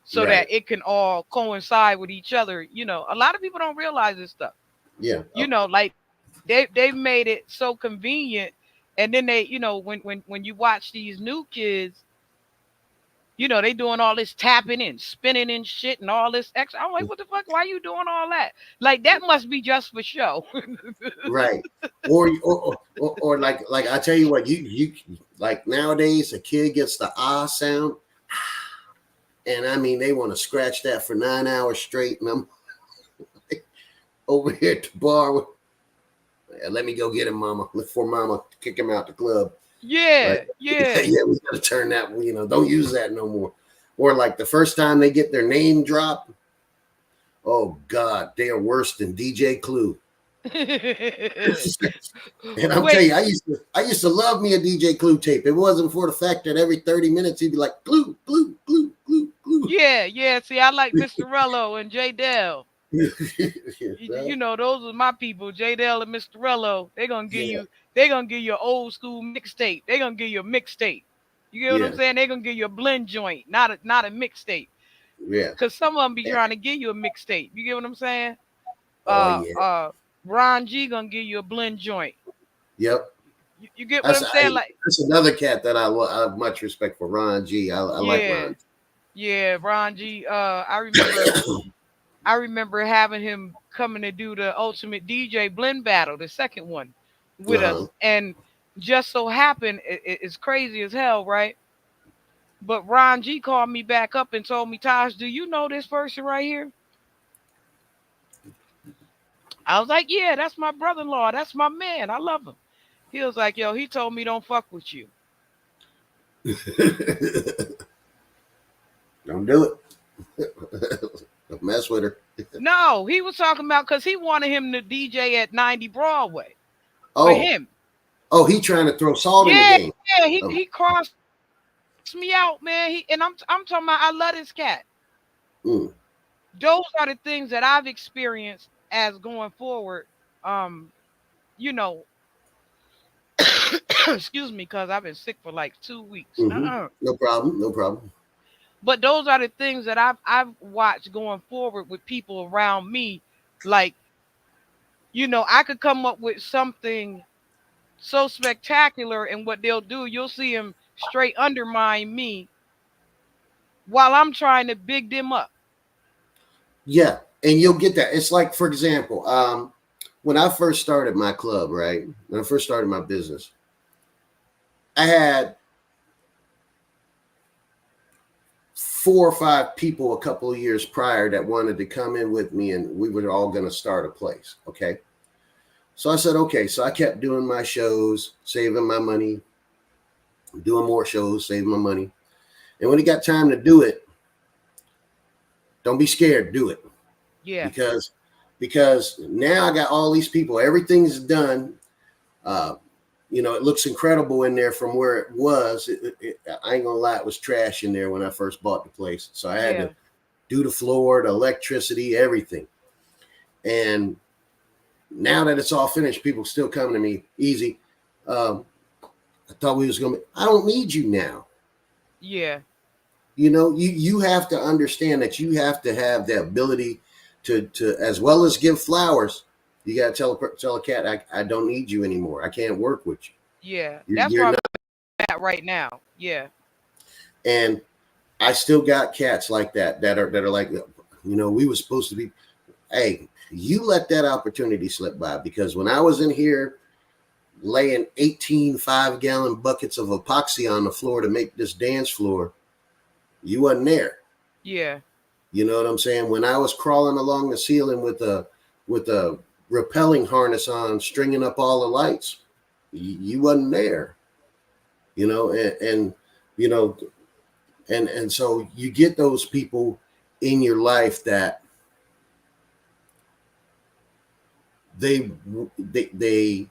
so that Right. it can all coincide with each other. A lot of people don't realize this stuff. Yeah. Like they've made it so convenient, and then they, when you watch these new kids, they doing all this tapping and spinning and shit and all this extra. I'm like, what the fuck? Why you doing all that? Like that must be just for show. Right. Or like I tell you what, you like nowadays a kid gets the ah sound, and I mean they want to scratch that for 9 hours straight, and I'm over here at the bar with, let me go get him, mama. Look for mama to kick him out the club. Yeah, Like, yeah. yeah, we gotta turn that, don't use that no more. Or like the first time they get their name dropped, oh God, they are worse than DJ Clue. And I'm telling you, I used to love me a DJ Clue tape. It wasn't for the fact that every 30 minutes he'd be like glue, glue, glue, glue, glue. Yeah. See, I like Mr. Rello and J Dell. Right? Those are my people, J Dell and Mr. Rello. Yeah, They're gonna give you an old school mixtape. They're gonna give you a mixtape. You get what I'm yeah, saying? They're gonna give you a blend joint, not a mixtape. yeah. Cause some of them be trying to give you a mixtape. You get what I'm saying? Oh Uh yeah. uh Ron G gonna give you a blend joint. Yep. You get what I'm saying? Like, That's another cat that I have much respect for, Ron G. I like yeah, Ron. yeah, Ron G. I remember having him coming to do the Ultimate DJ Blend Battle, the second one, with Uh-huh. us, and just so happened, it's crazy as hell, right? But Ron G called me back up and told me, Taj, do you know this person right here? I was like, yeah, that's my brother-in-law. That's my man. I love him. He was like, yo, he told me don't fuck with you. Don't do it. Don't mess with her. No, he was talking about because he wanted him to DJ at 90 Broadway for Oh, him. oh, he trying to throw salt in the Yeah, game. yeah, Oh, he crossed me out, man. I'm talking about I love this cat. Mm. Those are the things that I've experienced as going forward. Um, you know, excuse me, because I've been sick for like 2 weeks. Mm-hmm. No problem. No problem. But those are the things that I've watched going forward with people around me. Like, I could come up with something so spectacular, and what they'll do, you'll see them straight undermine me while I'm trying to big them up. Yeah, and you'll get that. It's like, for example, when I first started my club, right? When I first started my business, I had 4 or 5 people a couple of years prior that wanted to come in with me, and we were all going to start a place. Okay. So I said, okay. So I kept doing my shows, saving my money, doing more shows, saving my money. And when it got time to do it, don't be scared, do it. Yeah, Because now I got all these people, everything's done. Uh, it looks incredible in there from where it was. I ain't gonna lie, it was trash in there when I first bought the place. So I had yeah, to do the floor, the electricity, everything. And now that it's all finished, people still coming to me easy. I thought we was gonna. I don't need you now. yeah, You have to understand that you have to have the ability to as well as give flowers. You got to tell a cat, I don't need you anymore. I can't work with yeah. you. That's You're where I'm not. at right now. Yeah, And I still got cats like that are like, we were supposed to be. Hey, you let that opportunity slip by, because when I was in here laying 18 5-gallon buckets of epoxy on the floor to make this dance floor, you wasn't there. yeah, You know what I'm saying? When I was crawling along the ceiling with a rappelling harness on, stringing up all the lights, you wasn't there. You know, and you know, and so you get those people in your life that they they they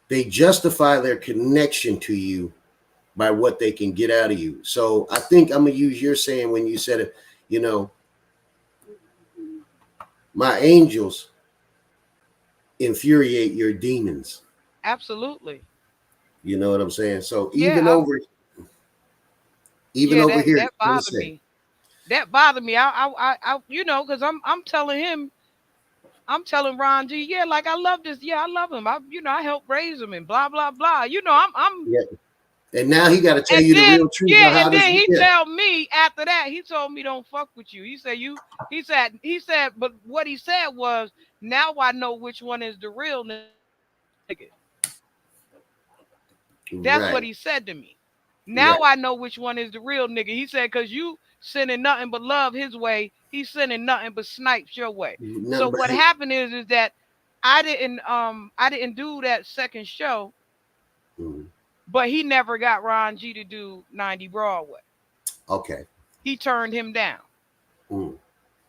they justify their connection to you by what they can get out of you. So I think I'm gonna use your saying when you said it. You know, my angels infuriate your demons. absolutely. You know what I'm saying? So Yeah, even yeah. over That here, that what to bothered say? me. That bothered me. Because I'm telling him, I'm telling Ron G, yeah, like I love this. Yeah, I love him. I helped raise him and blah blah blah. I'm Yeah. And now he got to tell And you the then real truth about yeah, how and this. then he Yeah. tell me after that, he told me don't fuck with you. He said, but what he said was, now I know which one is the real nigga. That's what Right. he said to me. Now Right. I know which one is the real nigga. He said, cause you sending nothing but love his way. He's sending nothing but snipes your way. So Nothing but what hate. happened is that I didn't do that second show, Mm. but he never got Ron G to do 90 Broadway. Okay. He turned him down. Mm.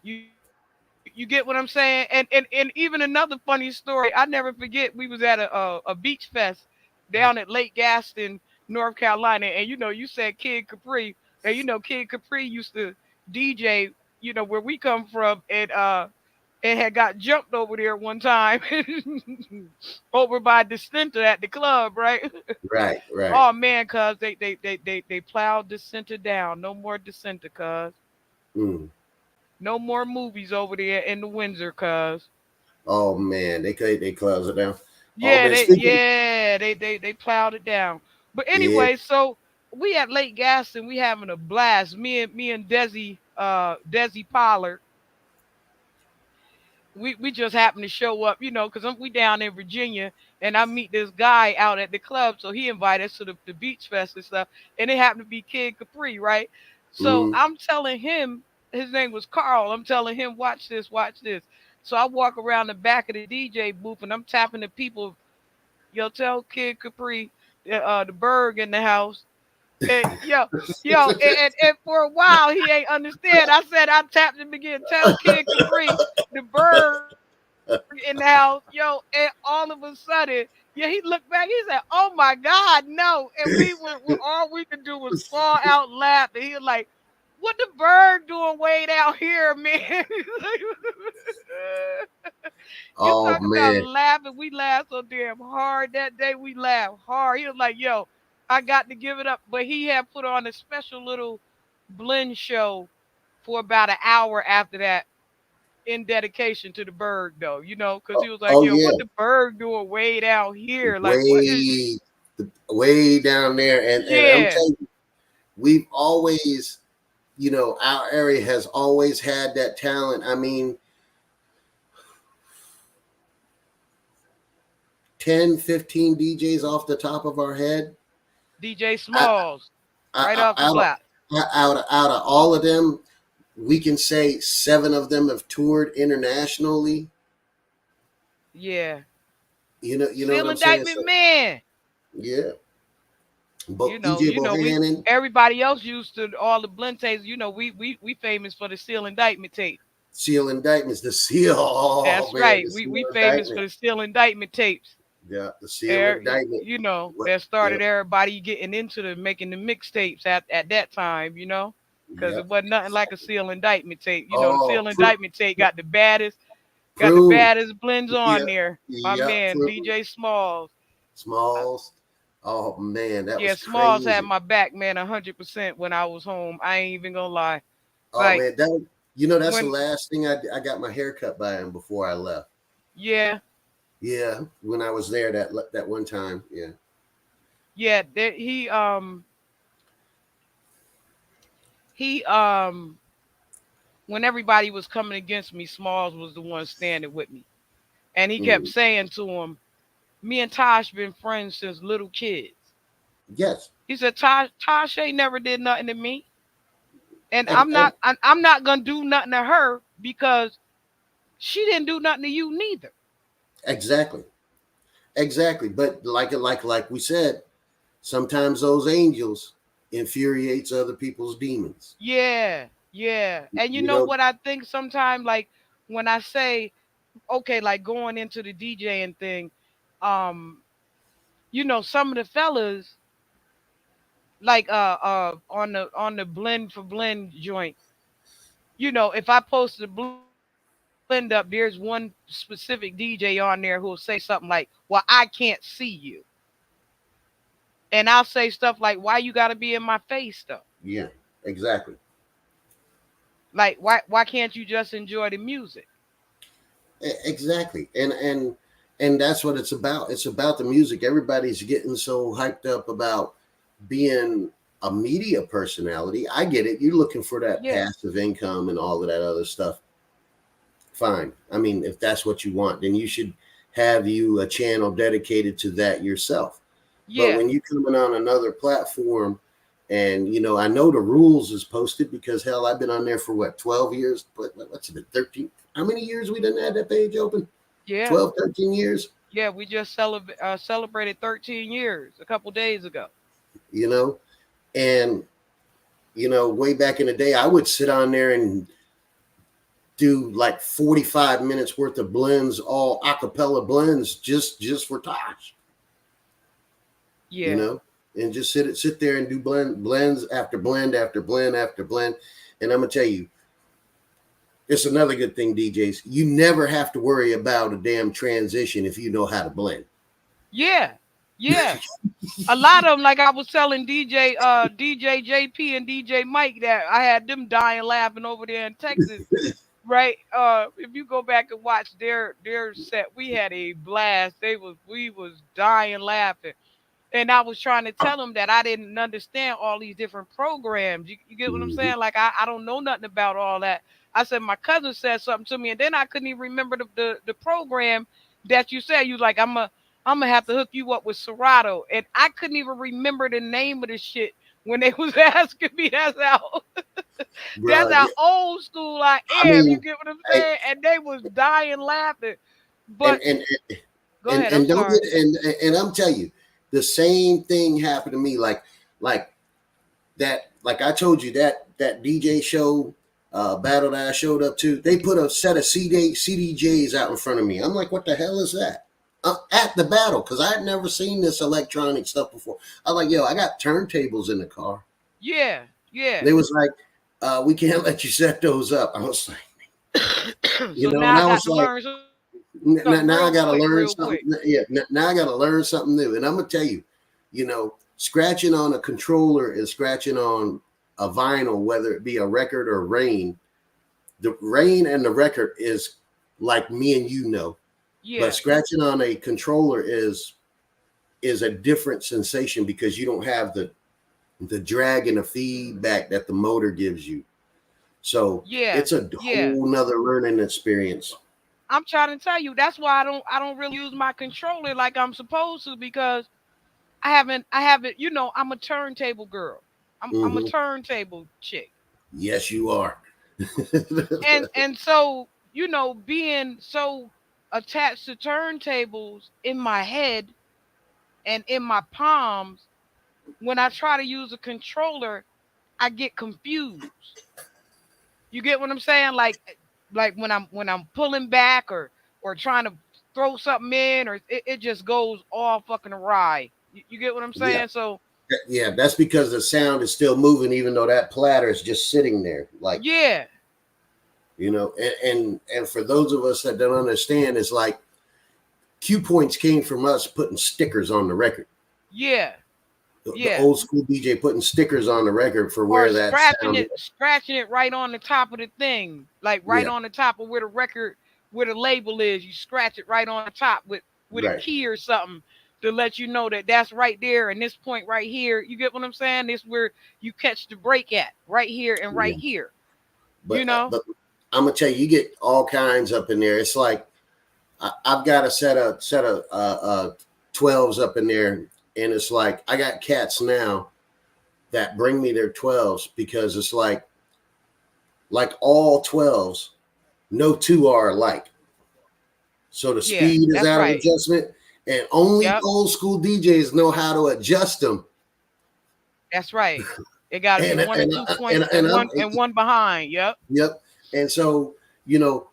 You get what I'm saying? And even another funny story. I never forget. We was at a beach fest down at Lake Gaston, North Carolina, and you said Kid Capri, and Kid Capri used to DJ. Where we come from, and had got jumped over there one time, over by Dissenter at the club, right? Right. Right. Oh man, cuz they plowed Dissenter down. No more Dissenter, cuz. Mm. No more movies over there in the Windsor, cuz. Oh man, they close it down. Oh Yeah, man, they speaking. yeah, they plowed it down. But Yeah. anyway, so we at Lake Gaston, we having a blast. Me and Desi Pollard, we just happened to show up, because we down in Virginia, and I meet this guy out at the club, so he invited us to the beach fest and stuff, and it happened to be Kid Capri, right? So Mm. I'm telling him, his name was Carl. I'm telling him, watch this, watch this. So I walk around the back of the DJ booth, and I'm tapping the people. Yo, tell Kid Capri, the Berg in the house. And and for a while he ain't understand. I said I tapped him again. Tell Kid Capri, the Berg in the house, yo. And all of a sudden, Yeah, he looked back. He said, "Oh my God, no!" And all we could do was fall out laughing. He was like, "What the bird doing way down here, man?" You Oh talk about man. laughing. We laughed so damn hard that day. We laughed hard. He was like, "Yo, I got to give it up." But he had put on a special little blend show for about an hour after that in dedication to the bird, though, because he was like, Oh "Yo, what yeah. the bird doing way down here? Like, what is?" Way way down there. And I'm Yeah, telling you, we've always, our area has always had that talent. I mean, 10, 15 DJs off the top of our head. DJ I, Smalls, right off the out of block. out of all of them, we can say 7 of them have toured internationally. Yeah, You know what Seal I'm saying? Indictment So Man. yeah, You but know, DJ you know, we Bohannon, everybody else used to all the blend tapes. We famous for the Seal Indictment tape. Seal Indictments, the Seal. Oh That's man, right. the We Seal famous for Indictment. the Seal Indictment tapes. Yeah, the Seal Indictment. What? That Yeah, started everybody getting into the making the mixtapes at that time. Because yeah. it wasn't nothing like a Seal Indictment tape. The Oh, Seal Indictment tape got the prove. baddest blends Yeah, on there. My yeah, man, prove. DJ Smalls. Uh, Smalls. Oh man, that yeah, was Smalls had crazy. my back, man, 100% when I was home. I ain't even gonna lie. Oh Like man, that's the when, last thing I got my hair cut by him before I left. yeah, Yeah, when I was there that one time. Yeah. yeah, he when everybody was coming against me, Smalls was the one standing with me, and he kept Mm. saying to him, "Me and Tosh been friends since little kids." Yes. He said, Tosh ain't never did nothing to me, and And, and I'm not gonna do nothing to her because she didn't do nothing to you neither. exactly. Exactly. But like we said, sometimes those angels infuriates other people's demons. Yeah, yeah. And you You know know, what I think sometimes, like when I say, okay, like going into the DJing thing, um, some of the fellas, like on the blend for blend joint, if I post the blend up, there's one specific DJ on there who'll say something like, "Well, I can't see you." And I'll say stuff like, "Why you gotta be in my face though? yeah, exactly. Like why can't you just enjoy the music?" Exactly. And that's what it's about. It's about the music. Everybody's getting so hyped up about being a media personality. I get it. You're looking for that Yeah, passive income and all of that other stuff. Fine. I mean, if that's what you want, then you should have you a channel dedicated to that yourself. But yeah, when you come in on another platform, and I know the rules is posted because hell, I've been on there for what, 12 years? But what's it been, 13? How many years we didn't have that page open? yeah, 12, 13 years, yeah. We just celebrated 13 years a couple days ago. you know? And, way back in the day, I would sit on there and do like 45 minutes worth of blends, all acapella blends, just for Tosh, you Yeah, know, and just sit there and do blends after blend after blend after blend. And I'm gonna tell you, it's another good thing, DJs. You never have to worry about a damn transition if you know how to blend. yeah, yeah. A lot of them, like I was telling DJ JP and DJ Mike, that I had them dying laughing over there in Texas. Right? If you go back and watch their set, we had a blast. We was dying laughing. And I was trying to tell them that I didn't understand all these different programs. You get what I'm Mhm. saying? Like I don't know nothing about all that. I said my cousin said something to me, and then I couldn't even remember the program that you said. You was like, I'm gonna have to hook you up with Serato, and I couldn't even remember the name of the shit when they was asking me. That's Bruh, how old school I I am. You mean, get what I'm I, saying? And they was dying laughing. and But and go and ahead. I'm and don't sorry. get and I'm telling you, the same thing happened to me. Like that, like I told you, that DJ show battle that I showed up to, they put a set of CDJs out in front of me. I'm like, what the hell is that? at the battle because I had never seen this electronic stuff before. I was like, yo, I got turntables in the car. Yeah, yeah. They was like, we can't let you set those up. I was like, So and now I I got was to like, learn something now I real got to quick, learn real something. quick. Yeah, now I got to learn something new. And I'm gonna tell you, scratching on a controller and scratching on a vinyl, whether it be a record or rain, the rain and the record is like me and but Yeah, scratching on a controller is a different sensation because you don't have the drag and the feedback that the motor gives you. So yeah, it's a yeah. whole nother learning experience. I'm trying to tell you that's why I don't really use my controller like I'm supposed to because I haven't. I'm a turntable girl. I'm a Hmm. turntable chick. Yes, you are. And so being so attached to turntables in my head and in my palms, when I try to use a controller, I get confused. You get what I'm saying? Like when I'm pulling back or trying to throw something in, or it just goes all fucking awry. You get what I'm Yeah, saying? So yeah. That's because the sound is still moving, even though that platter is just sitting there. Like yeah, and for those of us that don't understand, it's like cue points came from us putting stickers on the record. yeah, The yeah. old school DJ putting stickers on the record for Or where that scratching sound. it, scratching it right on the top of the thing, like right Yeah, on the top of where the record, where the label is. You scratch it right on the top with a right. key or something to let you know that that's right there and this point right here. You get what I'm saying? This where you catch the break at, right here and Yeah. right here. You But know? but I'm gonna tell you, you get all kinds up in there. It's like I've got a set of 12s up in there, and it's like I got cats now that bring me their 12s because it's like all 12s, no two are alike. So the Yeah, speed is that's out of right. adjustment, and only Yep, old school DJs know how to adjust them. that's right. It got to be And one or and two and, points and and I'm one behind. Yep. yep. And so you know,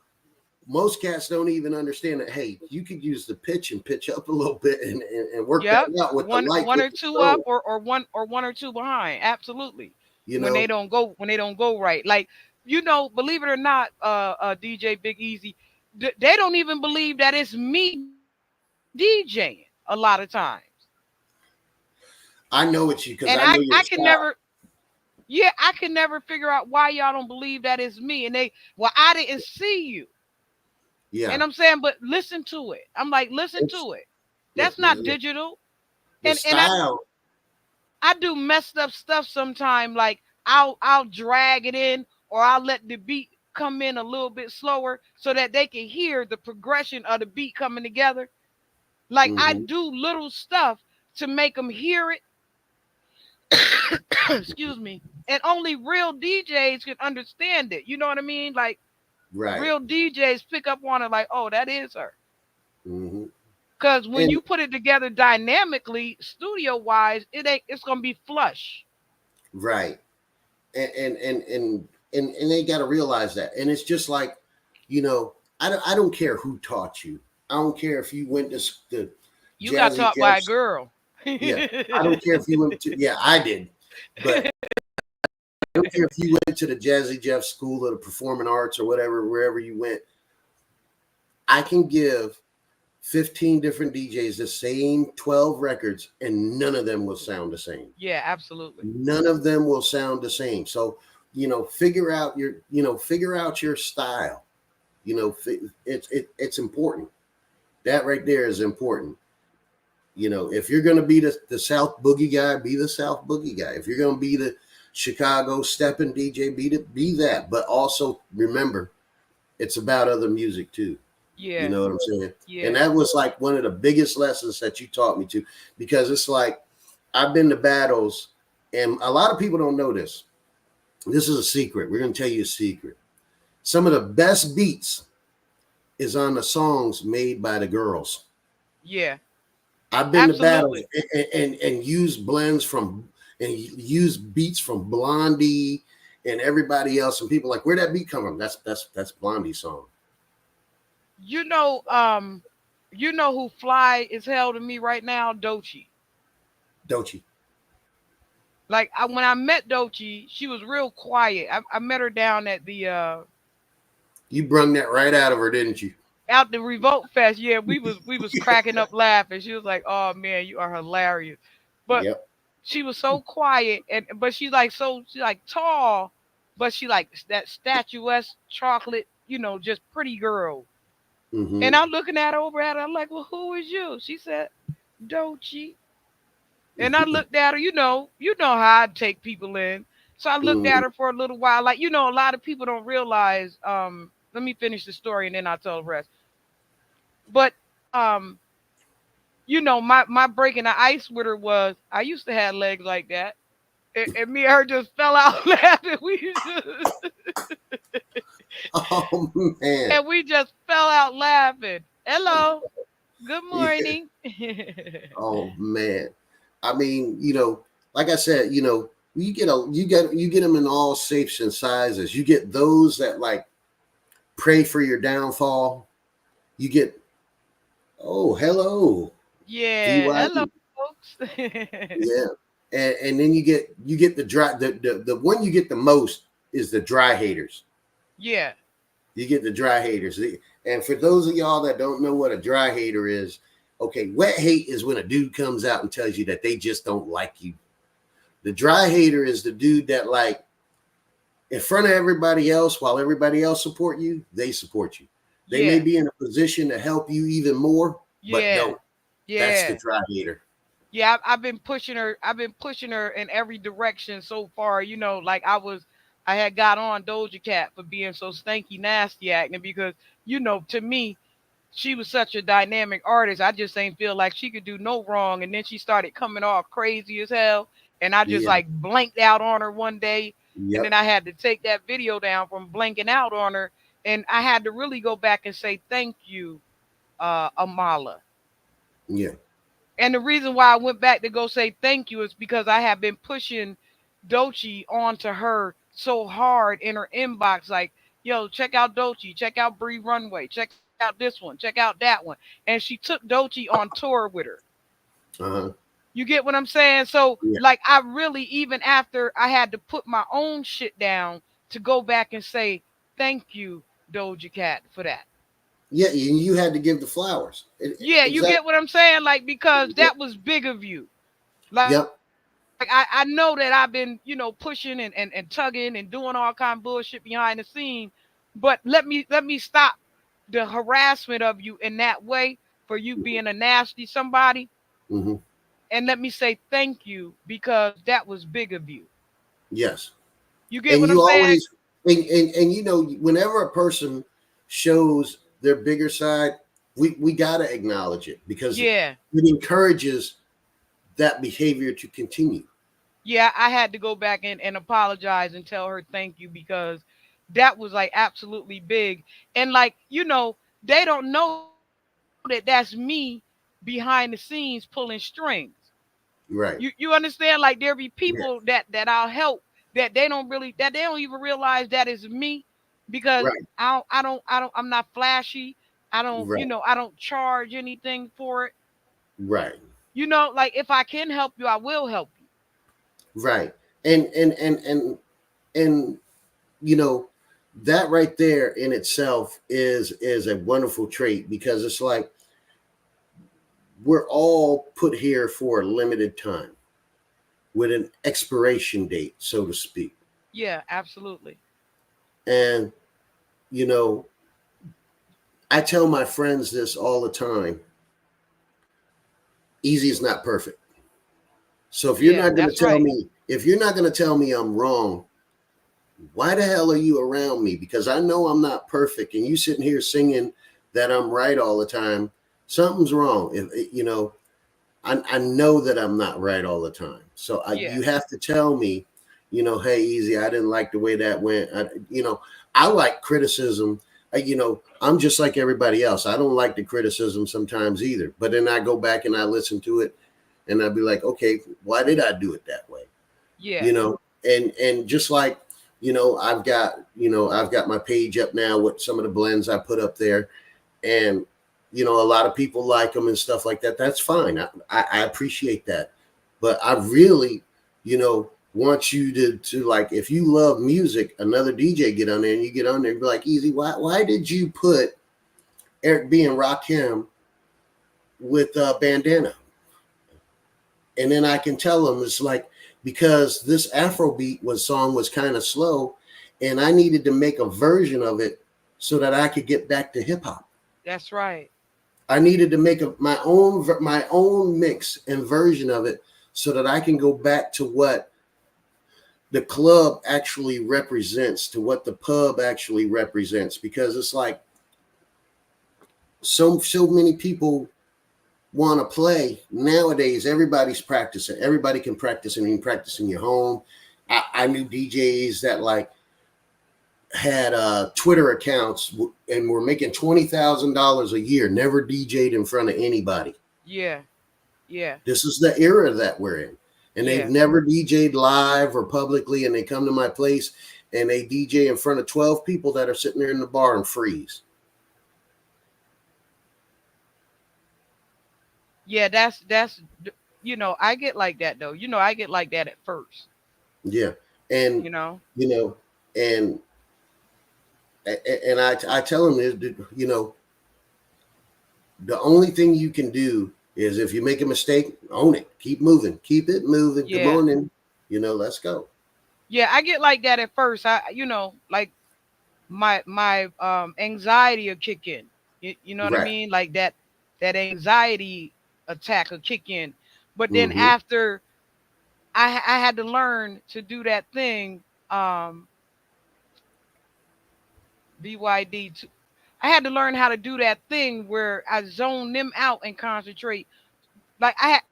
most cats don't even understand that. Hey, you could use the pitch and pitch up a little bit and work that Yep. out with the light One with or the two up tone. or one or two behind. Absolutely. You When they know, don't go right. Like, believe it or not, DJ Big Easy, they don't even believe that it's me DJing a lot of times. I know it's you And because I know I your can never, style. yeah, I can never figure out why y'all don't believe that it's me. And well, I didn't see you. Yeah, And I'm saying, but listen to it. I'm like, listen it's to it. look That's not digital. the And style. I do messed up stuff sometime. Like I'll drag it in, or I'll let the beat come in a little bit slower so that they can hear the progression of the beat coming together. Like I Hmm. do little stuff to make them hear it. Excuse me. And only real DJs can understand it. You know what I mean? Like Right. real DJs pick up on it. Like, oh, that is her. Hmm. Because when And you put it together dynamically, studio wise, it's gonna be flush. right. And they got to realize that. And it's just like, I don't care who taught you. I don't care if you went to You got Jazzy taught by a Jeff's. girl. Yeah, I don't care if you went to. Yeah, I did, but I don't care if you went to the Jazzy Jeff School of the Performing Arts or whatever, wherever you went. I can give 15 different DJs the same 12 records, and none of them will sound the same. Yeah, absolutely. None of them will sound the same. So, figure out your style. It's important. That right there is important. If you're going to be the South Boogie guy, be the South Boogie guy. If you're going to be the Chicago stepping DJ, be that. But also remember, it's about other music too. You Yeah, know what I'm saying? And yeah, that was like one of the biggest lessons that you taught me to, because it's like I've been to battles, and a lot of people don't know this. This is a secret. We're going to tell you a secret. Some of the best beats is on the songs made by the girls. yeah, I've been to battles absolutely. and used blends from and used beats from Blondie and everybody else, and people like, where'd that beat come from? That's Blondie's song. You know, um, You know who fly is hell to me right now? Dochi. Don't you? Like when I met Dochi, she was real quiet. I met her down at the You brung that right out of her, didn't you? out the Revolt Fest. Yeah, we was cracking up laughing. She was like, "Oh man, you are hilarious," but Yep. she was so quiet, and but she's like tall, but she like that statuesque chocolate, just pretty girl. And Mm-hmm. I'm looking at her over at her. I'm like, "Well, who is you?" She said, "Dochi." And I looked at her, you know how I take people in. So I looked Mm-hmm. at her for a little while. Like, a lot of people don't realize, let me finish the story and then I'll tell the rest. But um, my breaking the ice with her was I used to have legs like that. And me and her just fell out laughing. Oh man. And we just fell out laughing. Hello. Good Yeah. morning. Oh man. I mean, like I said, you get them in all shapes and sizes. You get those that like pray for your downfall. You get, oh, hello, Yeah. Hello, VYE. folks. Yeah. And then you get the dry the one you get the most is the dry haters. Yeah. You get the dry haters. And for those of y'all that don't know what a dry hater is, okay, wet hate is when a dude comes out and tells you that they just don't like you. The dry hater is the dude that like in front of everybody else, while everybody else support you, they support you. They may Yeah. be in a position to help you even more, but Yeah. don't. That's the Yeah. dry hater. Yeah, I've been pushing her. I've been pushing her in every direction so far. Like I had got on Doja Cat for being so stanky nasty acting because to me she was such a dynamic artist. I just ain't feel like she could do no wrong, and then she started coming off crazy as hell, and I just Yeah. like blanked out on her one day, and then Yep. I had to take that video down from blanking out on her, and I had to really go back and say thank you, Amala. Yeah. And the reason why I went back to go say thank you is because I have been pushing Dochi onto her so hard in her inbox, like, yo, check out Dochi, check out Bree Runway, check out this one, check out that one. And she took Dochi on tour with her. Uh-huh. You get what I'm saying? So, Yeah. like, I really, even after I had to put my own shit down to go back and say thank you, Doja Cat, for that. Yeah. You had to give the flowers. Yeah, you Exactly. get what I'm saying? Like, because Yeah. that was big of you. Like Yep. I know that I've been, pushing and tugging and doing all kind of bullshit behind the scene, but let me stop the harassment of you in that way for you being a nasty somebody, Mm-hmm. and let me say thank you because that was big of you. Yes. You get And what I'm you saying? always and whenever a person shows their bigger side, we gotta acknowledge it because it Yeah. encourages that behavior to continue. Yeah, I had to go back and apologize and tell her thank you because that was like absolutely big. And like, they don't know that that's me behind the scenes pulling strings. You Right. understand? Like there be people Yeah. that I'll help that they don't even realize that is me because Right. I'm not flashy. I don't, Right. I don't charge anything for it. Right. Like if I can help you, I will help you. Right. And you know that right there in itself is a wonderful trait because it's like we're all put here for a limited time with an expiration date, so to speak. Yeah, absolutely. And you know, I tell my friends this all the time. Easy is not perfect. So Yeah, that's right. if you're not going to tell me I'm wrong, why the hell are you around me? Because I know I'm not perfect, and you sitting here singing that I'm right all the time. Something's wrong. If I know that I'm not right all the time. So Yeah. you have to tell me, hey, easy. I didn't like the way that went. I like criticism. I'm just like everybody else. I don't like the criticism sometimes either. But then I go back and I listen to it, and I'd be like, okay, why did I do it that way? Yeah. And just like I've got my page up now with some of the blends I put up there, and a lot of people like them and stuff like that. That's fine. I appreciate that. But I really, want you to like, if you love music, another DJ get on there and you get on there and be like, Easy, why did you put Eric B and Rakim with bandana? And then I can tell them it's like, because this Afrobeat song was kind of slow, and I needed to make a version of it so that I could get back to hip hop. That's right. I needed to make my own mix and version of it so that I can go back to what the club actually represents, to what the pub actually represents, because it's like so many people want to play nowadays. Everybody's practicing. Everybody can practice, and you can practice in your home. I knew DJs that like had Twitter accounts and were making $20,000 a year, never DJ'd in front of anybody. Yeah. This is the era that we're in. And they've never DJ'd live or publicly, and they come to my place and they DJ in front of 12 people that are sitting there in the bar and freeze. Yeah, that's I get like that though. I get like that at first. Yeah. And and I tell them is, the only thing you can do is, if you make a mistake, own it. Keep moving. Keep it moving. Yeah. Come on in. Let's go. Yeah, I get like that at first. Like my anxiety will kick in. You know what I mean? Like that anxiety attack will kick in. But then after I had to learn to do that thing, BYD. I had to learn how to do that thing where I zone them out and concentrate. Like I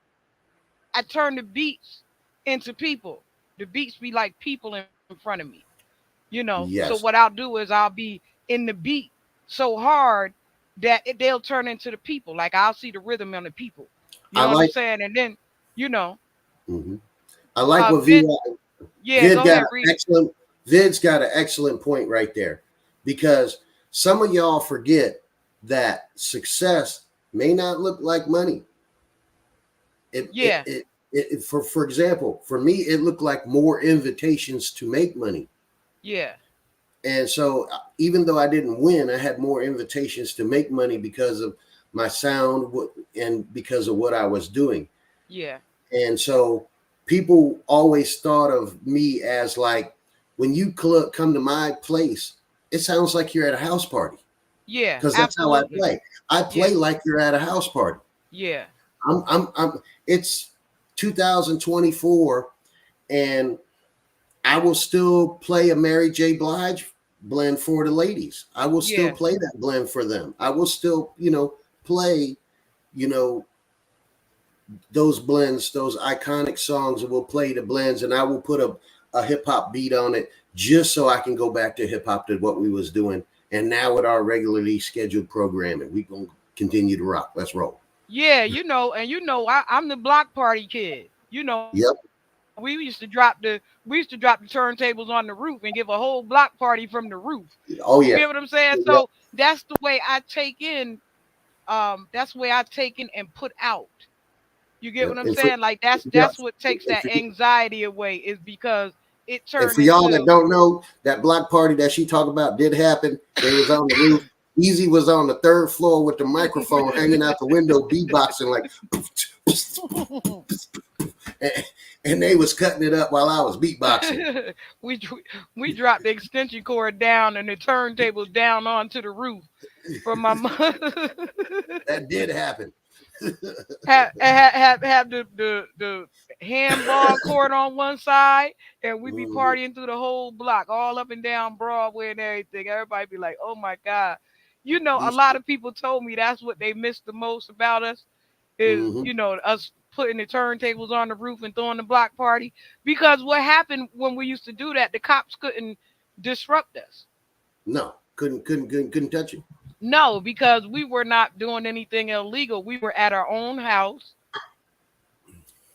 turn the beats into people. The beats be like people in front of me. Yes. So what I'll do is I'll be in the beat so hard that they'll turn into the people. Like I'll see the rhythm on the people. You know what I'm saying? And then, I like what Vid, Vid go got ahead, excellent. Vid's got an excellent point right there, because some of y'all forget that success may not look like money. For example, for me, it looked like more invitations to make money. Yeah. And so even though I didn't win, I had more invitations to make money because of my sound and because of what I was doing. Yeah. And so people always thought of me as like, when you come to my place, it sounds like you're at a house party. Yeah. Because that's how I play. I play like you're at a house party. Yeah. It's 2024, and I will still play a Mary J. Blige blend for the ladies. I will still play that blend for them. I will still, play, those blends, those iconic songs. We'll play the blends, and I will put a hip hop beat on it just so I can go back to hip hop, to what we was doing. And now with our regularly scheduled programming, we gonna continue to rock. Let's roll. Yeah, I'm the block party kid. Yep. We used to drop the turntables on the roof and give a whole block party from the roof. Oh yeah. You get what I'm saying? Yep. So that's the way I take in. That's the way I take in and put out. You get what I'm saying? Like that's what takes that anxiety away, is because it turned. And for y'all that don't know, that block party that she talked about did happen. It was on the roof. Easy was on the third floor with the microphone hanging out the window, beatboxing like, and they was cutting it up while I was beatboxing. we dropped the extension cord down and the turntable down onto the roof from my mother. That did happen. have the handball court on one side, and we be partying through the whole block, all up and down Broadway and everything. Everybody be like, "Oh my God!" A lot of people told me that's what they missed the most about us is us putting the turntables on the roof and throwing the block party. Because what happened when we used to do that, the cops couldn't disrupt us. No, couldn't touch it. No, because we were not doing anything illegal. We were at our own house.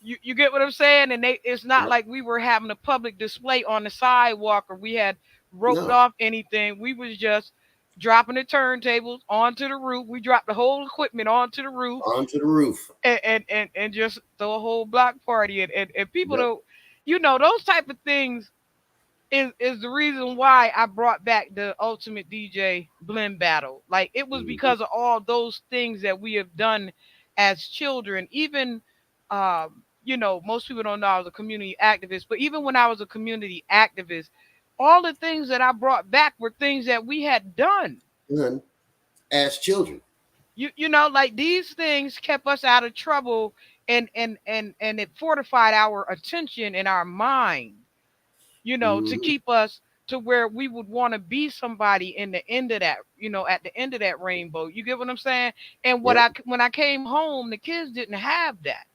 You get what I'm saying? And it's not like we were having a public display on the sidewalk, or we had roped off anything. We was just, dropping the turntables onto the roof. We dropped the whole equipment onto the roof Onto the roof. and just throw a whole block party. And people Yep. don't, those type of things is the reason why I brought back the Ultimate DJ Blend Battle. Like it was Mhm. because of all those things that we have done as children. Even, most people don't know I was a community activist, but even when I was a community activist, all the things that I brought back were things that we had done. Done as children. Like these things kept us out of trouble, and it fortified our attention and our mind, to Mhm. keep us to where we would want to be somebody in the end of that, at the end of that rainbow. You get what I'm saying? And Yep. when I came home, the kids didn't have that.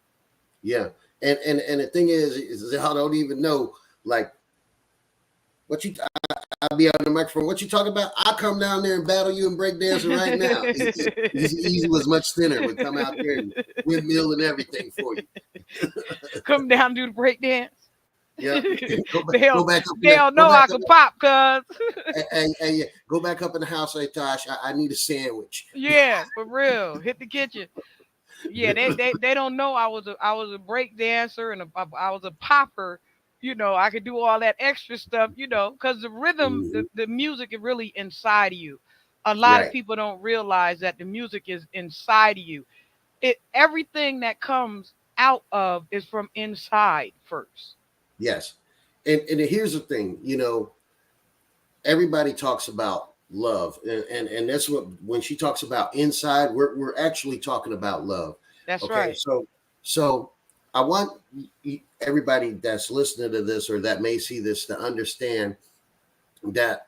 Yeah. And the thing is I don't even know like what you. I'll be on the microphone. What you talking about? I'll come down there and battle you and break dancing right now. Easy was much thinner. Would come out there and windmill and everything for you. Come down, do the break dance. Yeah. they'll Go back up in the they'll go know back I up could pop, cuz. and yeah, go back up in the house. Hey Tosh, I need a sandwich. Yeah, for real. Hit the kitchen. Yeah, they don't know I was a break dancer and I was a popper. I could do all that extra stuff. Because the rhythm, Mhm. the music is really inside of you. A lot of Right. people don't realize that the music is inside of you. Everything that comes out of is from inside first. Yes. And here's the thing, everybody talks about love. And that's what when she talks about inside, we're actually talking about love. That's Okay. right. So I want everybody that's listening to this or that may see this to understand that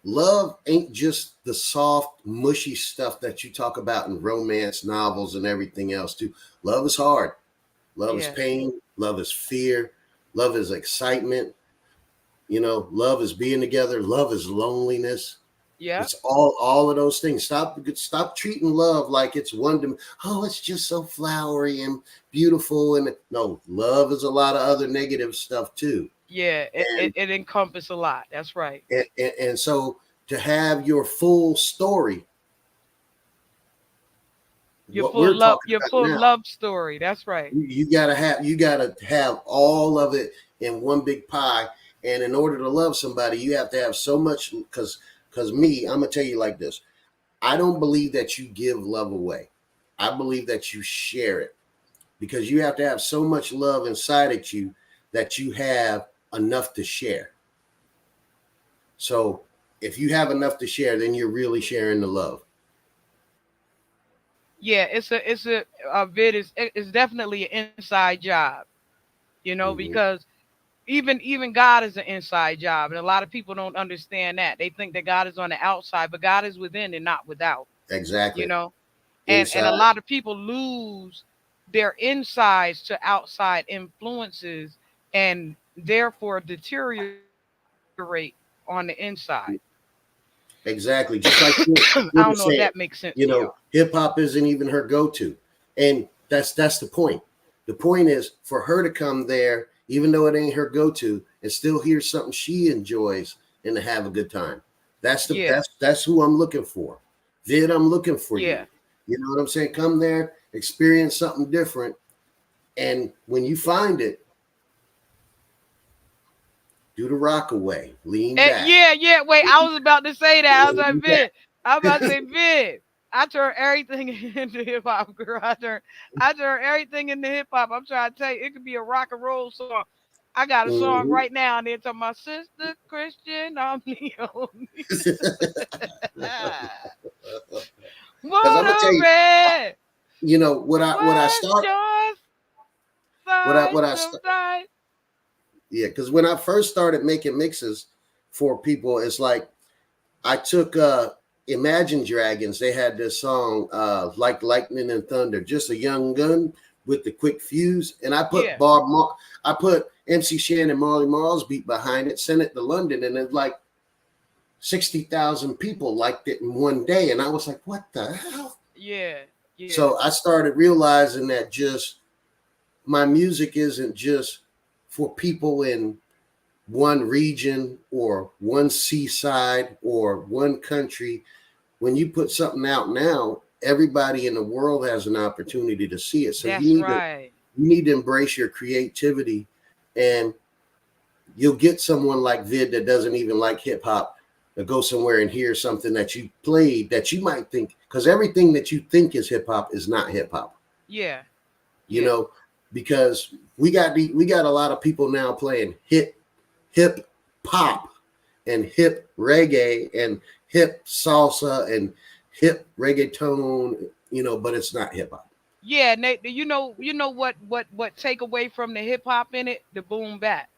love ain't just the soft, mushy stuff that you talk about in romance novels and everything else, too. Love is hard. Love is Yeah. pain. Love is fear. Love is excitement. Love is being together. Love is loneliness. Yeah. It's all of those things. Stop treating love like it's oh, it's just so flowery and beautiful. And no, love is a lot of other negative stuff too. Yeah. It, And it, it encompasses a lot. That's right. and so to have your full story, what we're talking Your about full now, love story. That's right. you gotta have all of it in one big pie. And in order to love somebody, you have to have so much because me, I'm gonna tell you like this. I don't believe that you give love away. I believe that you share it because you have to have so much love inside of you that you have enough to share. So if you have enough to share, then you're really sharing the love. Yeah, a vid is it's definitely an inside job, Mhm. because even God is an inside job, and a lot of people don't understand that. They think that God is on the outside, but God is within and not without, you Exactly. know. And a Inside. lot of people lose their insides to outside influences and therefore deteriorate on the inside. Exactly. Just like I don't know if you that were makes saying, sense to y'all. hip hop isn't even her go-to. And that's the point. The point is for her to come there, even though it ain't her go-to, and still hear something she enjoys and to have a good time. Yeah, That's who I'm looking for. Vid, I'm looking for yeah, you. You know what I'm saying? Come there, experience something different. And when you find it, do the rock away. Lean back. Yeah, yeah. Wait, I was about to say that. I was like, Lean back. Vid. I was about to say, Vid. I turn everything into hip hop, girl. I turn everything into hip hop. I'm trying to tell you, it could be a rock and roll song. I got a song Mhm. right now, and they're talking about Sister Christian, I'm Leonie. Because I'm gonna tell Motor you, red. what I What's start your what side I start sometimes? yeah, because when I first started making mixes for people, it's like I took Imagine Dragons. They had this song like Lightning and Thunder, just a young gun with the quick fuse, and Yeah, I put MC Shan and Marley Marl's beat behind it, sent it to London, and it's like 60,000 people liked it in one day, and I was like, what the hell? yeah, yeah, So I started realizing that just my music isn't just for people in one region or one seaside or one country. When you put something out now, everybody in the world has an opportunity to see it. So That's right. you need to embrace your creativity, and you'll get someone like Vid that doesn't even like hip hop to go somewhere and hear something that you played that you might think, because everything that you think is hip hop is not hip hop. Yeah. You Yeah. know, because we got a lot of people now playing hip pop and hip reggae and hip salsa and hip reggaeton, you know, but it's not hip hop. Yeah, and you know what take away from the hip hop in it? The boom bap.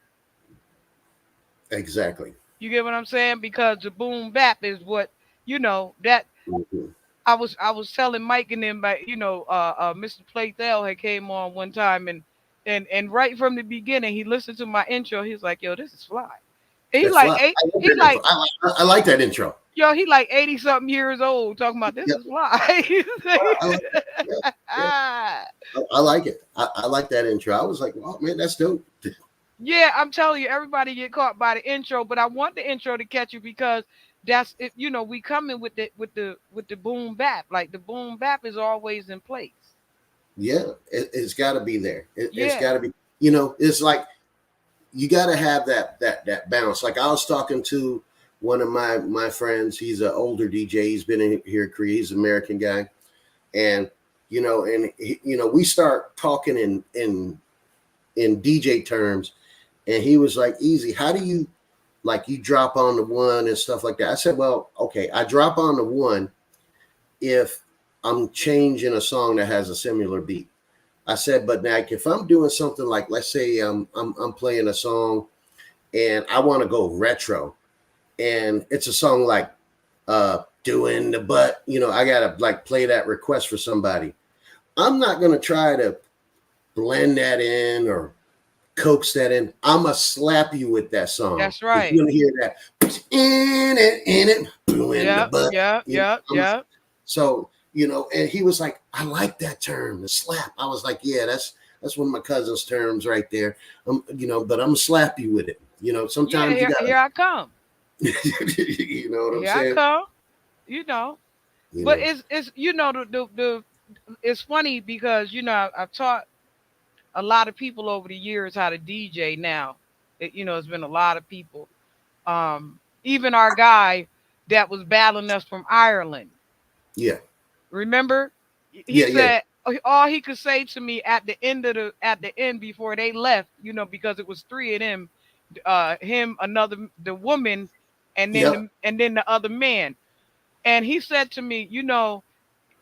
Exactly. You get what I'm saying? Because the boom bap is what that Mhm. I was telling Mike and them, but Mr. Playthell had came on one time, and right from the beginning he listened to my intro. He's like, "Yo, this is fly." And That's fly. I love he that intro. like I like that intro. he like 80 something years old talking about this Yep. is fly. I like it. Yeah, yeah. I like it. I like that intro. I was like, "Oh man, that's dope." Yeah, I'm telling you, everybody get caught by the intro, but I want the intro to catch you because that's it. We come in with the boom bap. Like the boom bap is always in place. Yeah, it's got to be there. It's Yeah, got to be. You know, it's like you got to have that balance. Like I was talking to one of my friends. He's an older DJ. He's been in here. He's an American guy, and we start talking in DJ terms, and he was like, "Easy, how do you like you drop on the one and stuff like that?" I said, "Well, okay, I drop on the one if I'm changing a song that has a similar beat." I said, but now if I'm doing something like, let's say I'm playing a song and I want to go retro, and it's a song like doing the butt, I gotta like play that request for somebody. I'm not gonna try to blend that in or coax that in. I'm gonna slap you with that song that's because right. you're gonna hear that in it, in the Yep, butt. yep, yep, yep. So, and he was like, I like that term, the slap. I was like, yeah, that's one of my cousin's terms right there. But I'm gonna slap you with it. Yeah, Sometimes you here gotta, I come. you know what I'm Here I saying? come. You know, You but know, it's the it's funny because I've taught a lot of people over the years how to DJ. Now, it's been a lot of people. Even our guy that was battling us from Ireland. yeah, Remember, he yeah. said all he could say to me at the end before they left, because it was three of them, him, another, the woman, and then Yep, the other man. And he said to me,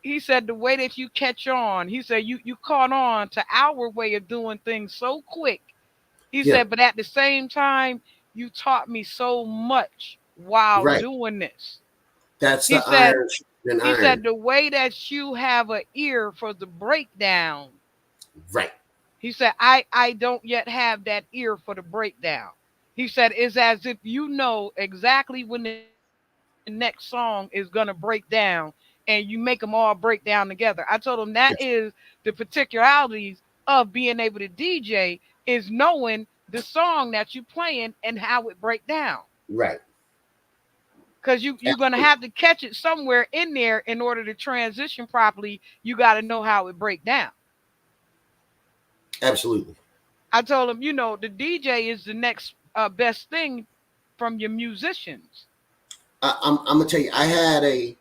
he said the way that you catch on, he said you caught on to our way of doing things so quick. He yeah. said, but at the same time, you taught me so much while Right. doing this. That's He the said iron and he said iron. the way that you have an ear for the breakdown. Right. He said I don't yet have that ear for the breakdown. He said it's as if you know exactly when the next song is gonna break down, and you make them all break down together. I told him that is Yes. the particularities of being able to DJ is knowing the song that you're playing and how it break down. Right. Because you're gonna Absolutely. have to catch it somewhere in there in order to transition properly. You got to know how it break down. Absolutely. I told him, the DJ is the next best thing from your musicians. I'm gonna tell you, I had a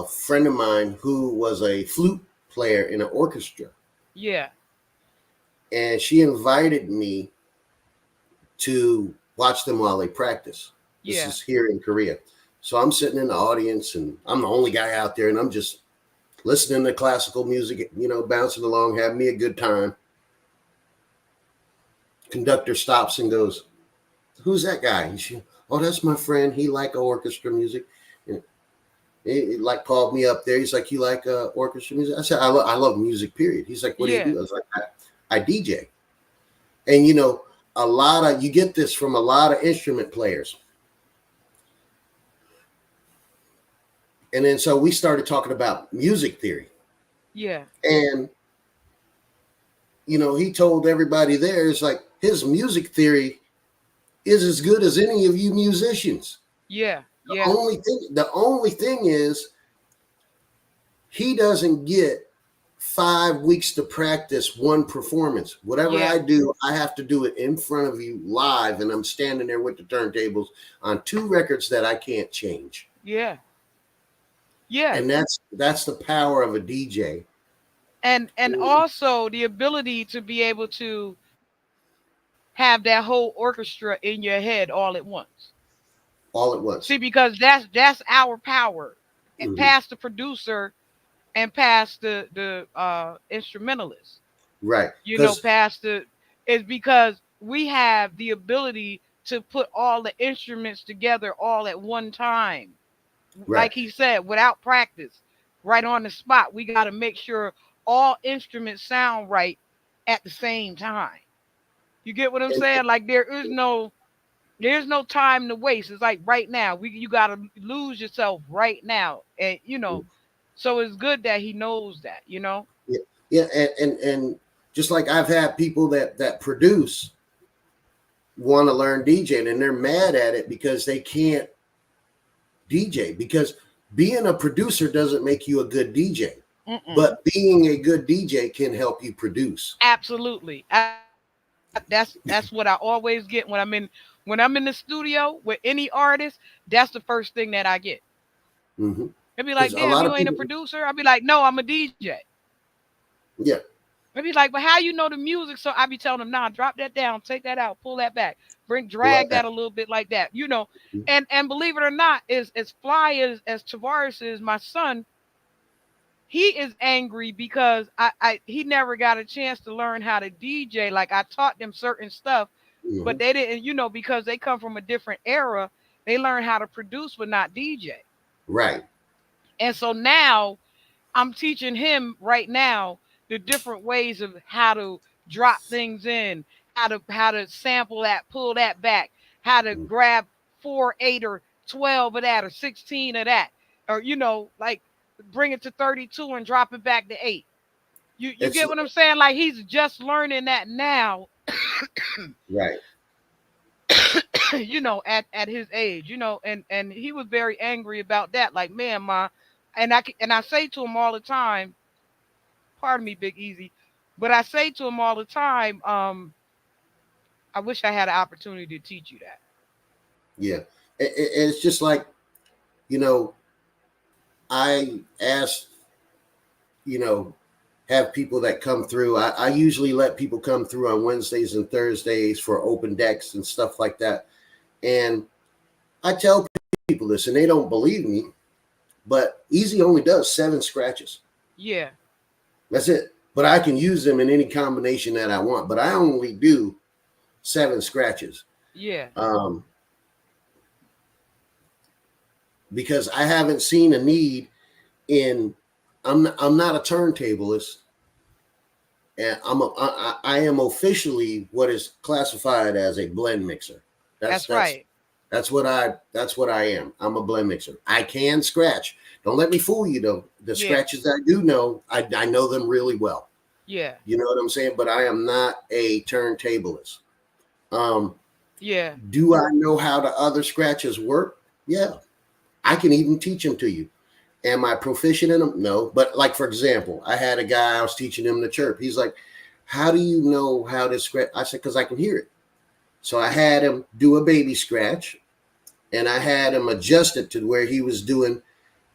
friend of mine who was a flute player in an orchestra, Yeah, and she invited me to watch them while they practice. This yeah, is here in Korea. So I'm sitting in the audience, and I'm the only guy out there, and I'm just listening to classical music, bouncing along, having me a good time. Conductor stops and goes, "Who's that guy?" And she, "Oh, that's my friend. He like orchestra music." And he like called me up there. He's like, "You like orchestra music?" I said, I love music, period." He's like, "What do you yeah, do?" I was like, I DJ. And you get this from a lot of instrument players. And then so we started talking about music theory. yeah, And he told everybody there, it's like his music theory is as good as any of you musicians. Yeah. The Yeah. only thing is he doesn't get 5 weeks to practice one performance. Whatever Yeah. I do, I have to do it in front of you live, and I'm standing there with the turntables on 2 records that I can't change. Yeah. Yeah. And that's the power of a DJ. And also the ability to be able to have that whole orchestra in your head all at once. All at once. See, because that's our power. Mhm. Past the producer and past the instrumentalist. Right. You know, Because past the is because we have the ability to put all the instruments together all at one time. right. Like he said, without practice, right on the spot, we got to make sure all instruments sound right at the same time. You get what I'm And, saying? Like there's no time to waste. It's like right now. You gotta lose yourself right now. And so it's good that he knows that. yeah, yeah, and just like I've had people that produce want to learn DJing, and they're mad at it because they can't DJ, because being a producer doesn't make you a good DJ, Mm-mm. but being a good DJ can help you produce. Absolutely. That's what I always get when I'm in the studio with any artist. That's the first thing that I get. Mm-hmm. They'll be Because like, a "Damn, lot you of ain't a people, producer." I'll be like, "No, I'm a DJ." yeah, They'll be like, "But how you know the music?" So I be telling them, "Nah, drop that down, take that out, pull that back, pull that drag back. that a little bit like that." And believe it or not, as fly as Tavares is, my son, he is angry because he never got a chance to learn how to DJ. Like I taught them certain stuff, but Mm-hmm. they didn't, because they come from a different era. They learn how to produce but not DJ. Right. And so now I'm teaching him right now the different ways of how to drop things in, how to sample that, pull that back, how to Mm-hmm. grab 4, 8, or 12 of that, or 16 of that, or like bring it to 32 and drop it back to 8. You It's get what I'm saying? Like he's just learning that now, right. at his age, and he was very angry about that. Like, man, ma, and I say to him all the time, pardon me, Big Easy, but I say to him all the time, I wish I had an opportunity to teach you that. Yeah. It's just like, you know, I asked, you know, have people that come through. I usually let people come through on Wednesdays and Thursdays for open decks and stuff like that. And I tell people this, and they don't believe me, but Easy only does 7 scratches. Yeah, That's it. But I can use them in any combination that I want. But I only do 7 scratches. yeah, Um, because I haven't seen a need in. I'm not a turntablist, and I am officially what is classified as a blend mixer. That's that's that's right. that's what I am. I'm a blend mixer. I can scratch. Don't let me fool you though. The Yeah, scratches that I do know, I know them really well. yeah, You know what I'm saying? But I am not a turntablist. Um, yeah, do I know how the other scratches work? Yeah. I can even teach them to you. Am I proficient in them? No. But like, for example, I had a guy, I was teaching him to chirp. He's like, how do you know how to scratch? I said, because I can hear it. So I had him do a baby scratch, and I had him adjust it to where he was doing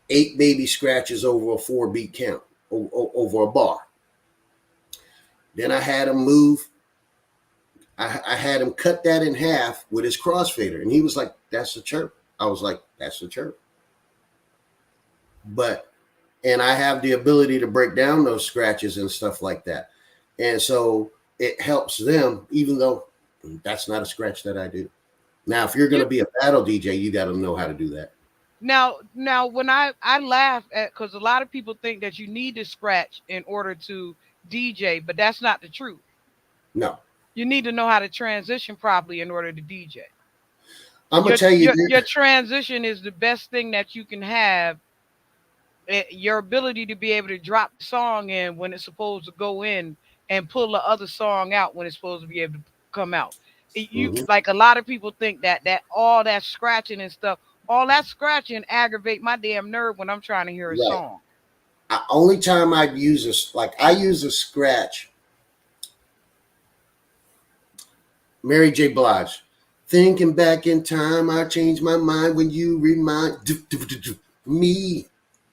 8 baby scratches over a 4-beat count, over a bar. Then I had him move. I had him cut that in half with his crossfader. And he was like, that's the chirp. I was like, that's the chirp. But, and I have the ability to break down those scratches and stuff like that. And so it helps them, even though that's not a scratch that I do. Now, if you're going you to be a battle DJ, you got to know how to do that. now when I laugh at, because a lot of people think that you need to scratch in order to DJ, but that's not the truth. No, You need to know how to transition properly in order to DJ. I'm going Your to tell you, your transition is the best thing that you can have. Your ability to be able to drop the song in when it's supposed to go in and pull the other song out when it's supposed to be able to come out. You like a lot of people think that all that scratching and stuff, all that scratching aggravate my damn nerve when I'm trying to hear a Right. song. Only time I'd use this, like I use a scratch. Mary J. Blige. Thinking back in time, I changed my mind when you remind me.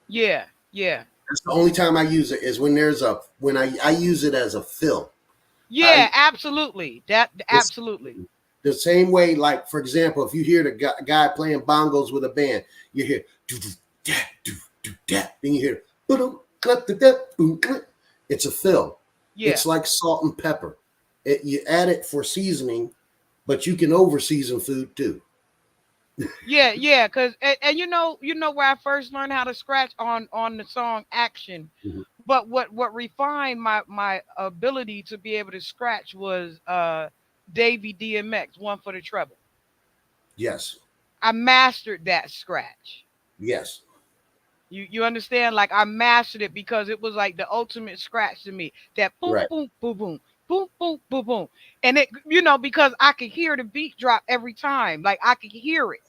Yeah, yeah, That's the only time I use it is when there's a when I use it as a fill. yeah, I absolutely. That this absolutely. the same way, like for example, if you hear the guy playing bongos with a band, you hear do do da do do da, then you hear boom clap the da boom clap. It's a fill. Yeah, It's like salt and pepper. You add it for seasoning, but you can over season food too. yeah, yeah. Cause and you know where I first learned how to scratch on the song Action. Mhm. But what refined my ability to be able to scratch was Davy DMX, One for the Treble. Yes, I mastered that scratch. yes, You understand? Like I mastered it because it was like the ultimate scratch to me. That boom right, boom boom boom boom boom boom boom, and it because I could hear the beat drop every time. Like I could hear it,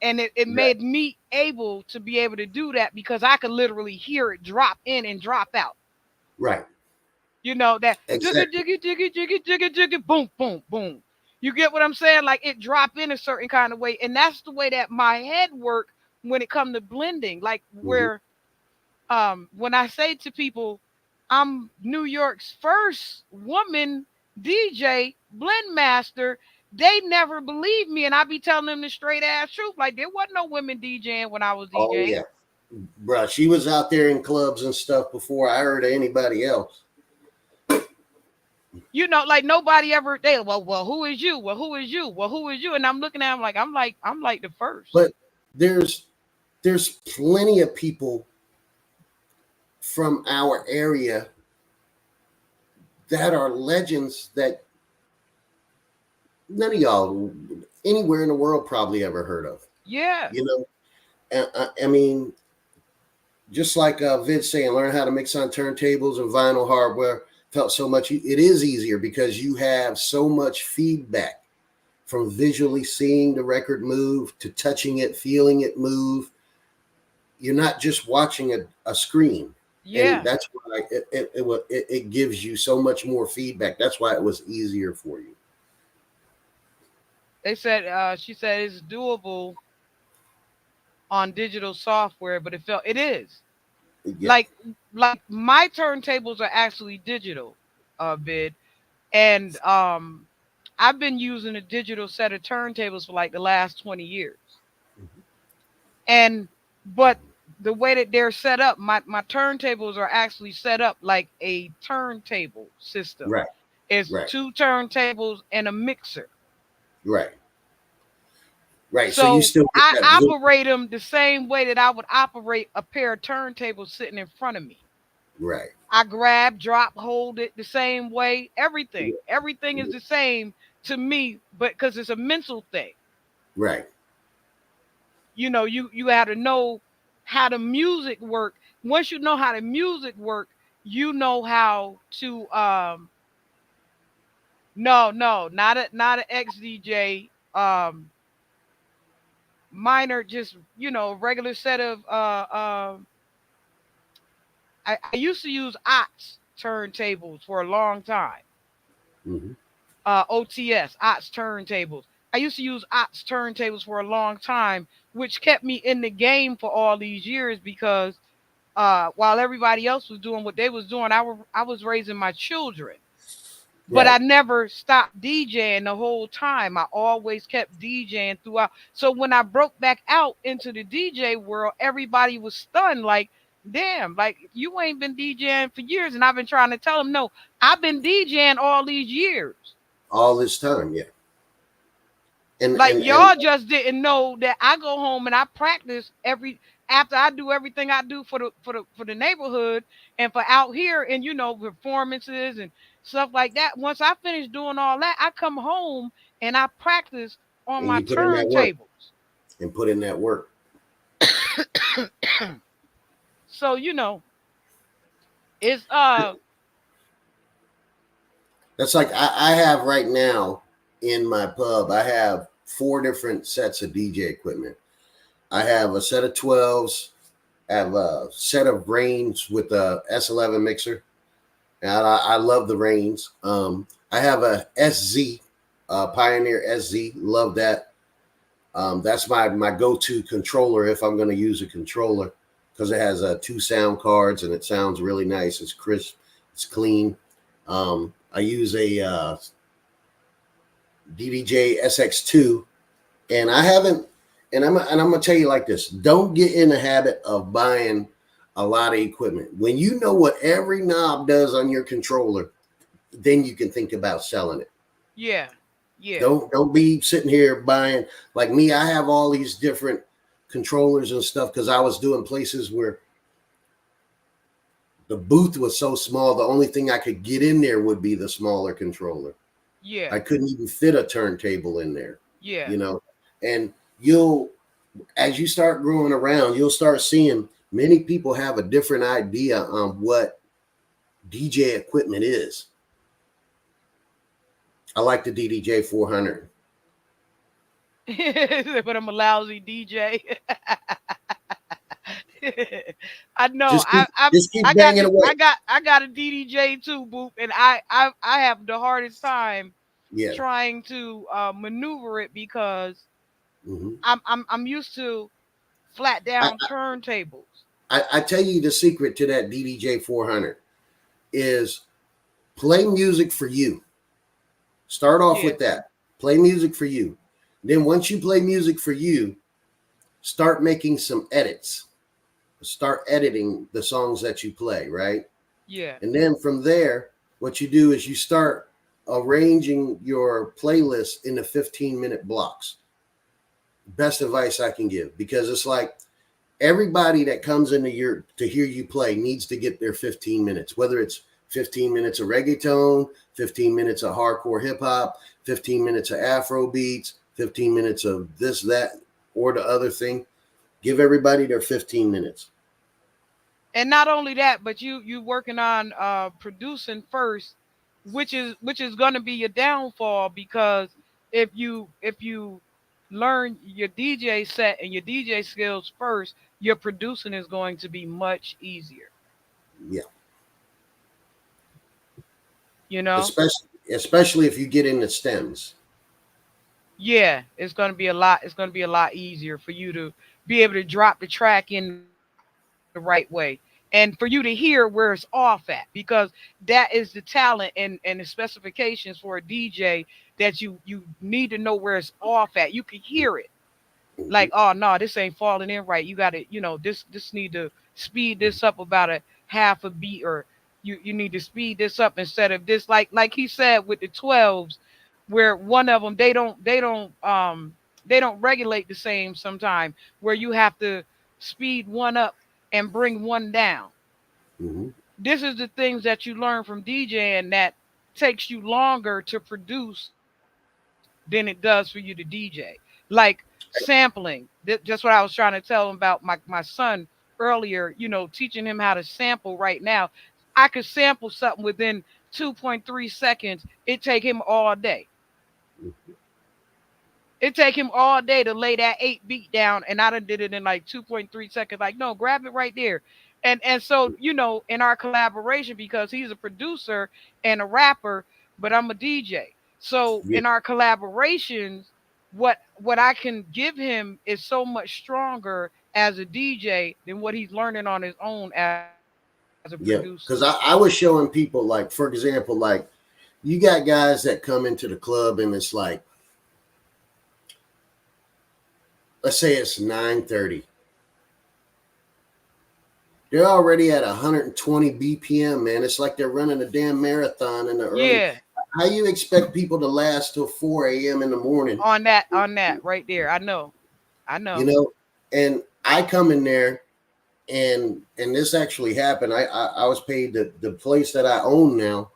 and it right, made me able to be able to do that because I could literally hear it drop in and drop out. right. That jiggy Exactly. jiggy jiggy jiggy jiggy jiggy boom boom boom. You get what I'm saying? Like it drop in a certain kind of way, and that's the way that my head work when it come to blending. Like Hmm. where when I say to people, I'm New York's first woman DJ blend master, they never believe me, and I be telling them the straight ass truth. Like there wasn't no women DJing when I was Oh DJing. yeah, bruh. She was out there in clubs and stuff before I heard of anybody else. Like nobody ever they well who is you? Well who is you? Well who is you? And I'm looking at them like I'm like the first. But there's there's plenty of people from our area that are legends that none of y'all anywhere in the world probably ever heard of. Yeah. You know, I mean, just like Vid saying, learn how to mix on turntables and vinyl hardware felt so much. It is easier because you have so much feedback from visually seeing the record move to touching it, feeling it move. You're not just watching a screen, and Yeah. that's why it gives you so much more feedback. That's why it was easier for you. They said she said it's doable on digital software, but it is. Yeah. Like my turntables are actually digital, vid. And I've been using a digital set of turntables for like the last 20 years. And but the way that they're set up, my turntables are actually set up like a turntable system. Right. It's Right. two turntables and a mixer. Right. Right. So you So still get I that look. operate them the same way that I would operate a pair of turntables sitting in front of me. Right. I grab, drop, hold it the same way. Everything is the same to me, but because it's a mental thing. Right. You have to know how the music work. Once you know how the music work, you know how to no, not a ex DJ minor, just regular set of I used to use OTS turntables for a long time. Hmm. OTS, OTS turntables. I used to use OTS turntables for a long time, which kept me in the game for all these years because while everybody else was doing what they was doing, I was raising my children. But I Right. never stopped DJing the whole time. I always kept DJing throughout. So when I broke back out into the DJ world, everybody was stunned like, damn, like you ain't been DJing for years. And I've been trying to tell them, no, I've been DJing all these years. All this time, yeah. Like And y'all just didn't know that I go home and I practice every after I do everything I do for the neighborhood and for out here and performances and stuff like that. Once I finish doing all that, I come home and I practice on and my you put in that work turntables. and put in that work. So it's That's like I have right now. in my pub, I have 4 different sets of DJ equipment. I have a set of 12s, I have a set of Rains with a S11 mixer. And I love the Rains. I have a SZ, Pioneer SZ. Love that. That's my go-to controller if I'm going to use a controller, because it has 2 sound cards and it sounds really nice. It's crisp. It's clean. I use a DDJ SX2, and I haven't. And I'm gonna tell you like this: don't get in the habit of buying a lot of equipment. When you know what every knob does on your controller, then you can think about selling it. Yeah. Yeah. Don't be sitting here buying, like me. I have all these different controllers and stuff because I was doing places where the booth was so small. The only thing I could get in there would be the smaller controller. Yeah. I couldn't even fit a turntable in there. Yeah. You know, and as you start growing around, you'll start seeing many people have a different idea on what DJ equipment is. I like the DDJ 400. But I'm a lousy DJ. I know. Just keep I got banging away. I got a DDJ too, Boop, and I have the hardest time Yeah. trying to maneuver it because Mm-hmm. I'm used to flat down turntables. I tell you the secret to that DDJ 400 is play music for you. Start off with that. Play music for you. Then once you play music for you, start making some edits. Start editing the songs that you play, right? Yeah. And then from there, what you do is you start arranging your playlist into 15-minute blocks. Best advice I can give, because it's like everybody that comes into to hear you play needs to get their 15 minutes, whether it's 15 minutes of reggaeton, 15 minutes of hardcore hip hop, 15 minutes of Afro beats, 15 minutes of this, that, or the other thing. Give everybody their 15 minutes. And not only that, but you working on producing first, which is going to be your downfall, because if you learn your DJ set and your DJ skills first, your producing is going to be much easier. Yeah. You know? Especially if you get into stems. Yeah, it's going to be a lot. It's going to be a lot easier for you to be able to drop the track in the right way, and for you to hear where it's off at, because that is the talent and the specifications for a DJ, that you need to know where it's off at. You can hear it. Like, Mm-hmm. oh no, this ain't falling in right. You got to, this need to speed this up about a half a beat, or you need to speed this up instead of this. Like he said with the 12s, where one of them they don't regulate the same sometime, where you have to speed one up and bring one down. Mm-hmm. This is the things that you learn from DJing that takes you longer to produce than it does for you to DJ. Like sampling. Just what I was trying to tell him about my son earlier, teaching him how to sample right now. I could sample something within 2.3 seconds. It take him all day. It take him all day to lay that 8 beat down, and I done did it in like 2.3 seconds. Like, no, grab it right there. And so, in our collaboration, because he's a producer and a rapper, but I'm a DJ. So Yeah. in our collaborations, what I can give him is so much stronger as a DJ than what he's learning on his own as a producer. Yeah. Because I was showing people, like, for example, like you got guys that come into the club and it's like, let's say it's 9:30. They're already at 120 BPM, man. It's like they're running a damn marathon in the early. Yeah. How you expect people to last till 4 a.m. in the morning? On that right there. I know. And I come in there, and this actually happened. I was paid, the place that I own now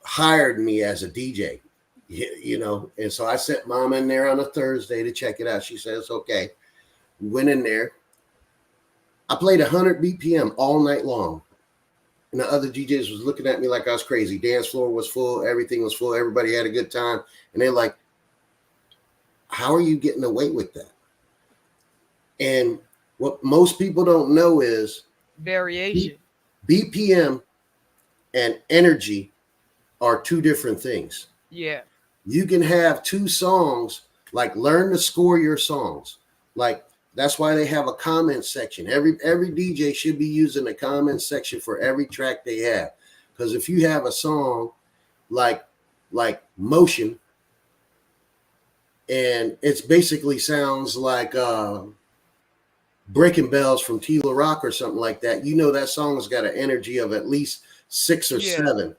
hired me as a DJ, and so I sent mom in there on a Thursday to check it out. She says, okay. We went in there. I played 100 BPM all night long. and the other DJs was looking at me like I was crazy. Dance floor was full, everything was full, everybody had a good time, and they're like, "How are you getting away with that?" And what most people don't know is Variation. BPM and energy are two different things. Yeah. You can have two songs, like learn to score your songs. Like that's why they have a comment section. Every DJ should be using a comment section for every track they have. Because if you have a song like Motion, and it's basically sounds like Breaking Bells from Tila Rock or something like that, you know that song's got an energy of at least 6 or 7.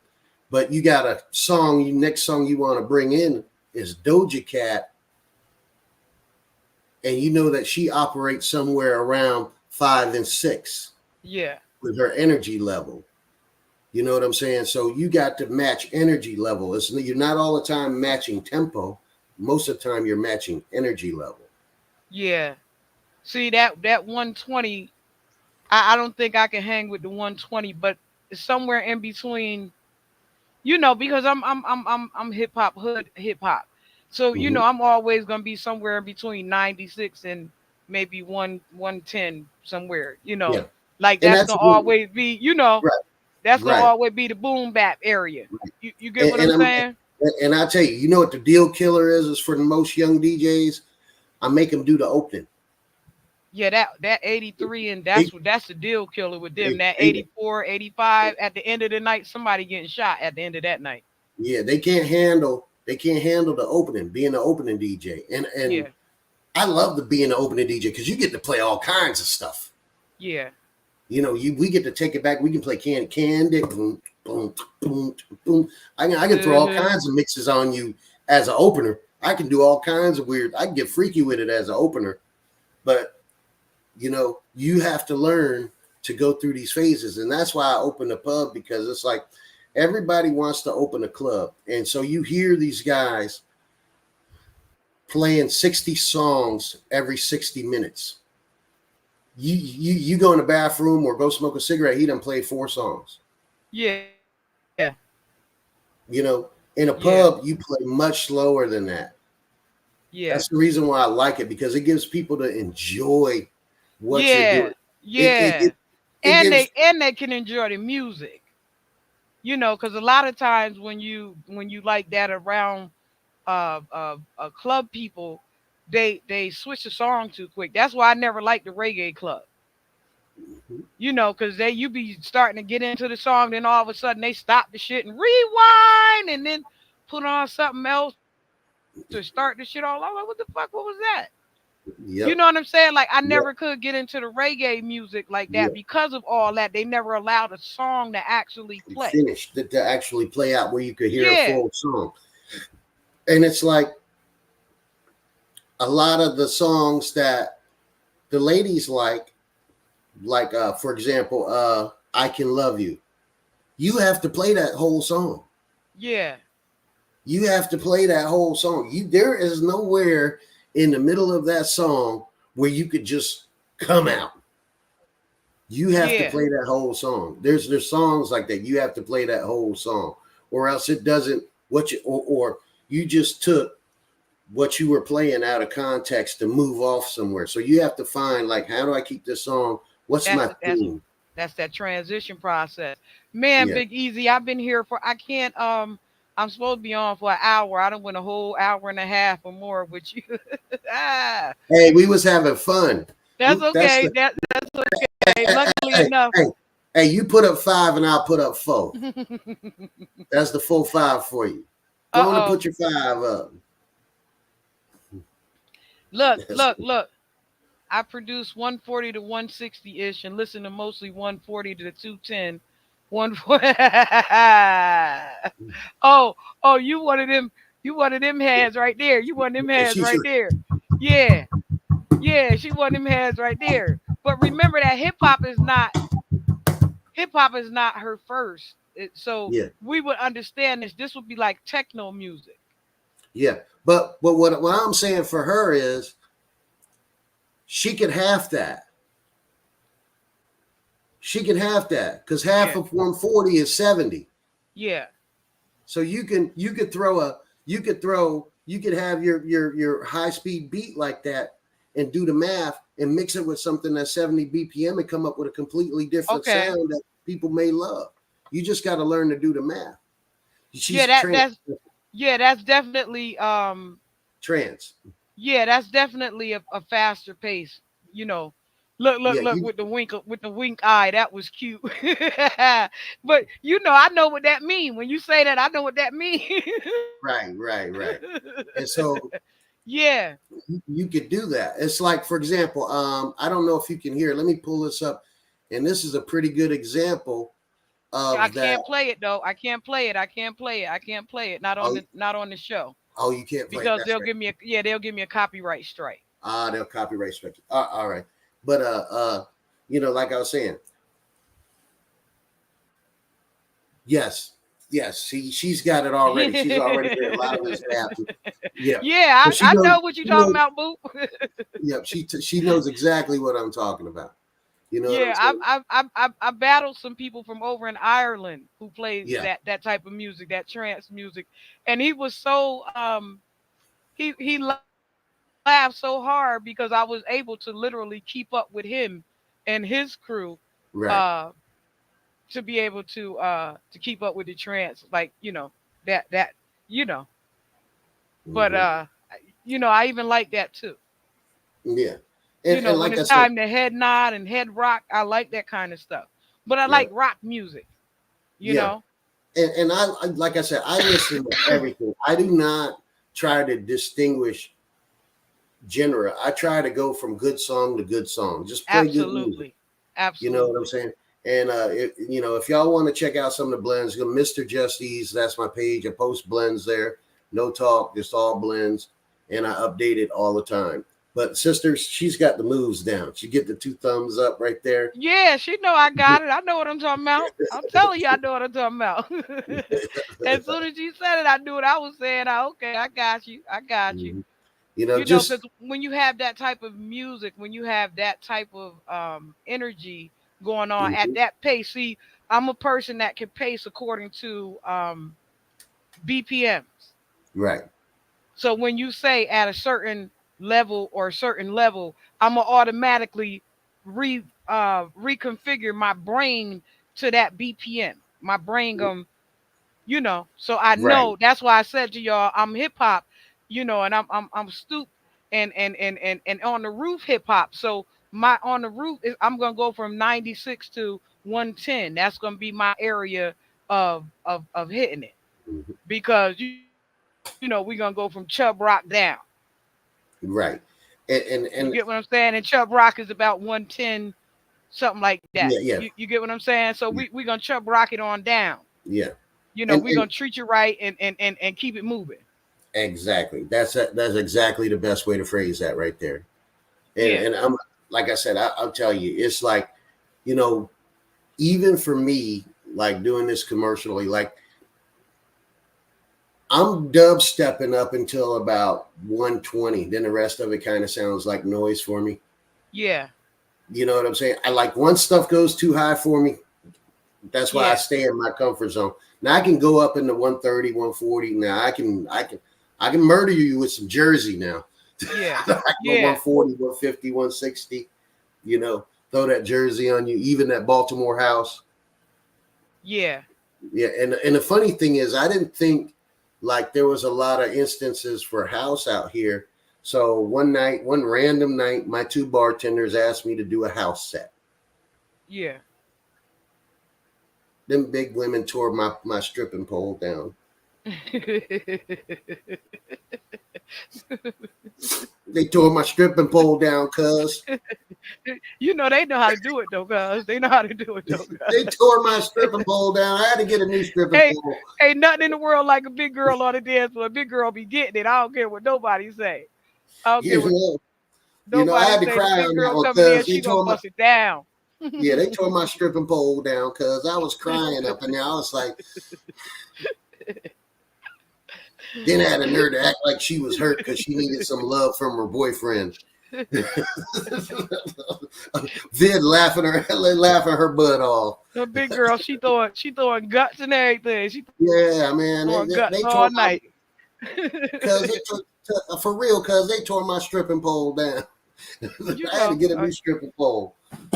But you got a song, next song you want to bring in is Doja Cat, and you know that she operates somewhere around 5 and 6. Yeah. With her energy level. You know what I'm saying? So you got to match energy level. You're not all the time matching tempo. Most of the time you're matching energy level. Yeah. See that 120, I don't think I can hang with the 120, but it's somewhere in between, because I'm hip hop, hood hip hop. So, I'm always gonna be somewhere in between 96 and maybe 110 somewhere, Yeah. Like And that's gonna always be, right. That's gonna always be the boom bap area. Right. You get what I'm saying? And I tell you, you know what the deal killer is for the most young DJs? I make them do the opening. Yeah, that 83, and that's the deal killer with them. That 84, 85, at the end of the night, somebody getting shot at the end of that night. Yeah, they can't handle the opening, being the opening DJ. And yeah. I love the being the opening DJ because you get to play all kinds of stuff. Yeah. We get to take it back. We can play Candy, boom, boom, boom, boom. I can throw all kinds of mixes on you as an opener. I can do all kinds of weird. I can get freaky with it as an opener, but you have to learn to go through these phases, and that's why I open the pub, because it's like everybody wants to open a club, and so you hear these guys playing 60 songs every 60 minutes. You go in the bathroom or go smoke a cigarette, he done played 4 songs. Yeah. In a pub, you play much slower than that. Yeah. That's the reason why I like it, because it gives people to enjoy what you're doing. Yeah. And they can enjoy the music. Because a lot of times when you like that around club people, they switch the song too quick. That's why I never liked the reggae club. Because you be starting to get into the song, then all of a sudden they stop the shit and rewind and then put on something else to start the shit all over. What the fuck? What was that? Yep. You know what I'm saying? Like I never could get into the reggae music like that because of all that. They never allowed a song to actually play. Finished to actually play out where you could hear a full song. And it's like a lot of the songs that the ladies like for example, I Can Love You. You have to play that whole song. Yeah. You have to play that whole song. There is nowhere in the middle of that song where you could just come out. You have to play that whole song. There's songs like that. You have to play that whole song, or else it doesn't. Or you just took what you were playing out of context to move off somewhere. So you have to find, like, how do I keep this song? What's my theme? That's that transition process. Man, Big Easy, I've been here I can't, I'm supposed to be on for an hour. I done went a whole hour and a half or more with you. Hey, we was having fun. That's okay. That's okay. Luckily enough. Hey, you put up 5 and I'll put up 4. That's the 4-5 for you. Go on and put your 5 up. Look. I produce 140 to 160 ish and listen to mostly 140 to 210. 140. Oh, you one of them heads right there. You one of them heads right there. Yeah, she one of them heads right there. But remember that hip hop is not her first. We would understand this. This would be like techno music. Yeah, but what I'm saying for her is she could have that. she can have that because half Yeah. of 140 is 70. Yeah. So you could have your high speed beat like that and do the math and mix it with something that's 70 BPM and come up with a completely different Okay. sound that people may love. You just got to learn to do the math. Yeah, She's trans. that's definitely Trans. yeah, that's definitely a faster pace. You know, look, look, Yeah, look with the wink eye. That was cute. But I know what that mean. When you say that, I know what that mean. right. And so Yeah, you could do that. It's like, for example, I don't know if you can hear. Let me pull this up, and this is a pretty good example I of that. can't play it though. I can't play it. I can't play it. I can't play it. Oh, Not on the show you can't play it. because That's right. they'll give me a copyright strike. They'll copyright strike. All right, but like I was saying, yes, she's got it already. She's already heard a lot of this rap. Yeah, Yeah, so she I knows. know what you're talking about, boo. Yeah, she knows exactly what I'm talking about. You know what I'm Yeah, saying? I battled some people from over in Ireland who played Yeah, that type of music, that trance music, and he was so he laughed so hard because I was able to literally keep up with him and his crew right. uh to be able to keep up with the trance, like that you know but Hmm. I even like that too. Yeah, and When like I it's said, time to head nod and head rock, I like that kind of stuff, but I yeah, like rock music you yeah, know and like I said, I listen to everything. I do not try to distinguish genre. I try to go from good song to good song. Just play good music. Absolutely. You know what I'm Absolutely. saying? And if y'all want to check out some of the blends, go Mr. Justice. That's my page. I post blends there. No talk, just all blends, and I update it all the time. But sister, she's got the moves down. She get the 2 thumbs up right there. Yeah, she know I got it. I know what I'm talking about. I'm telling you, I know what I'm talking about. As soon as you said it, I knew what I was saying. Okay, I got you. I got you. Mhm. Because Just when you have that type of music, when you have that type of energy going on at mhm, that pace, see, I'm a person that can pace according to BPMs. right, So when you say at a certain level or a certain level, I'm gonna automatically reconfigure my brain to that BPM. My brain so I right. know that's why I said to y'all I'm hip hop, and I'm stoop and on the roof hip hop. So my on the roof is I'm gonna go from 96 to 110. That's gonna be my area of hitting it Mhm, because we're gonna go from Chub Rock down. right. You get what I'm saying? And Chub Rock is about 110, something like that. Yeah, yeah, You get what I'm saying? So yeah, we're gonna Chub Rock it on down. yeah. We're And gonna treat you right and keep it moving. exactly. That's exactly the best way to phrase that right there. And Yeah. and I'm like I said, I'll tell you, it's like, you know, even for me, like doing this commercially, like I'm dub stepping up until about 120. Then the rest of it kind of sounds like noise for me. Yeah. You know what I'm saying? I like once stuff goes too high for me, that's why I Yeah. stay in my comfort zone. Now I can go up into 130, 140. Now I can murder you with some Jersey now. Yeah. I can go Yeah. 140, 150, 160, throw that Jersey on you, even that Baltimore house. Yeah. Yeah, and the funny thing is, I didn't think like there was a lot of instances for house out here. So one random night, my 2 bartenders asked me to do a house set. Yeah. Them big women tore my stripping pole down. They tore my stripping pole down, cuz They know how to do it though, guys. They know how to do it though, they guys. tore my stripping pole down. I had to get a new stripping Hey, pole. ain't nothing in the world like a big girl on the dance floor. A big girl be getting it. I don't care what nobody say. I don't care You what know, I nobody had to say. The cry big on that girl one, coming in, cuz she gonna bust it down. they tore my stripping pole down, cuz I was crying up in there. I was like, then I had a nerve to act like she was hurt because she needed some love from her boyfriend. Vid laughing her butt off. The big girl, she throwing guts and everything. She Yeah, man, throwing guts they all tore my night. cuz they for real, cuz they tore my stripping pole down. You I had to know, get a new stripping pole.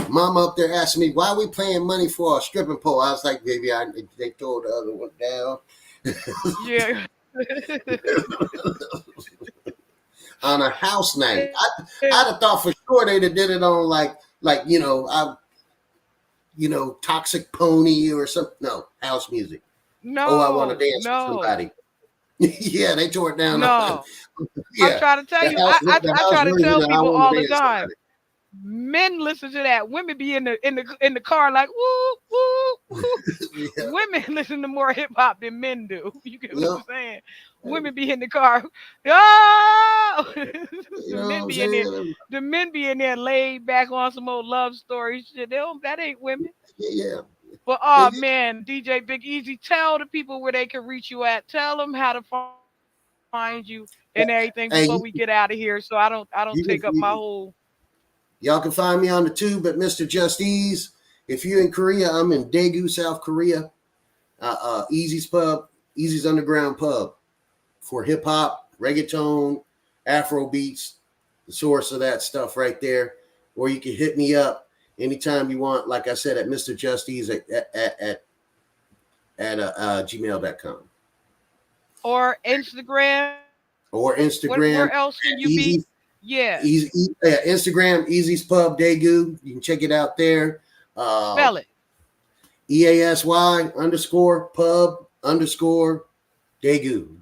Mom up there asking me, why are we paying money for a stripping pole? I was like, baby, they tore the other one down. yeah. On a house night. Yeah. I'd have thought for sure they'd have did it on like Toxic Pony or something. No, house music. Oh, I want to No, dance with no, somebody. Yeah, they tore it down. no. I'm Yeah, trying to tell you, the I house try to version tell of I people want all to the dance with time. somebody. Men listen to that. Women be in the car like woo woo woo. Yeah, Women listen to more hip hop than men do. You get what yeah. I'm saying? Women be in the car. Oh! You the know what men I'm be in there. saying? The men be in there laid back on some old love story shit. They don't, that ain't women. Yeah, But yeah. oh man, DJ Big Easy, tell the people where they can reach you at. Tell them how to find you and everything before we get out of Hey, here, so I don't take up my you whole. can, y'all can find me on the tube at Mr. Just Ease. If you're in Korea, I'm in Daegu, South Korea. Easy's Pub, Easy's Underground Pub for hip hop, reggaeton, Afro beats, the source of that stuff right there. Or you can hit me up anytime you want, like I said, at Mr. Just Ease at gmail.com. Or Instagram. Or Where Instagram, else can you be? Easy, Yeah, Instagram, Easy's Pub Daegu. You can check it out there. spell it. EASY_pub_ Daegu.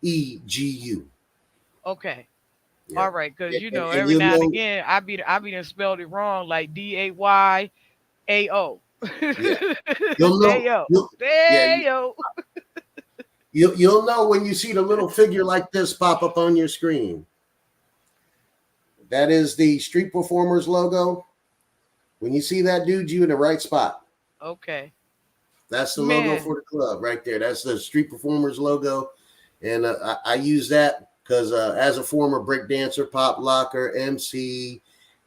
DAEGU. Okay. Yeah. All right, because And every you'll now and know, again I be done spelled it wrong, like DAYAO. yeah. You'll know, Dayo. yeah, Dayo. you'll know when you see the little figure like this pop up on your screen. That is the Street Performers logo. When you see that, dude, you in the right spot. Okay. That's the logo Man. for the club right there. That's the Street Performers logo. And I use that because as a former break dancer, pop locker, MC,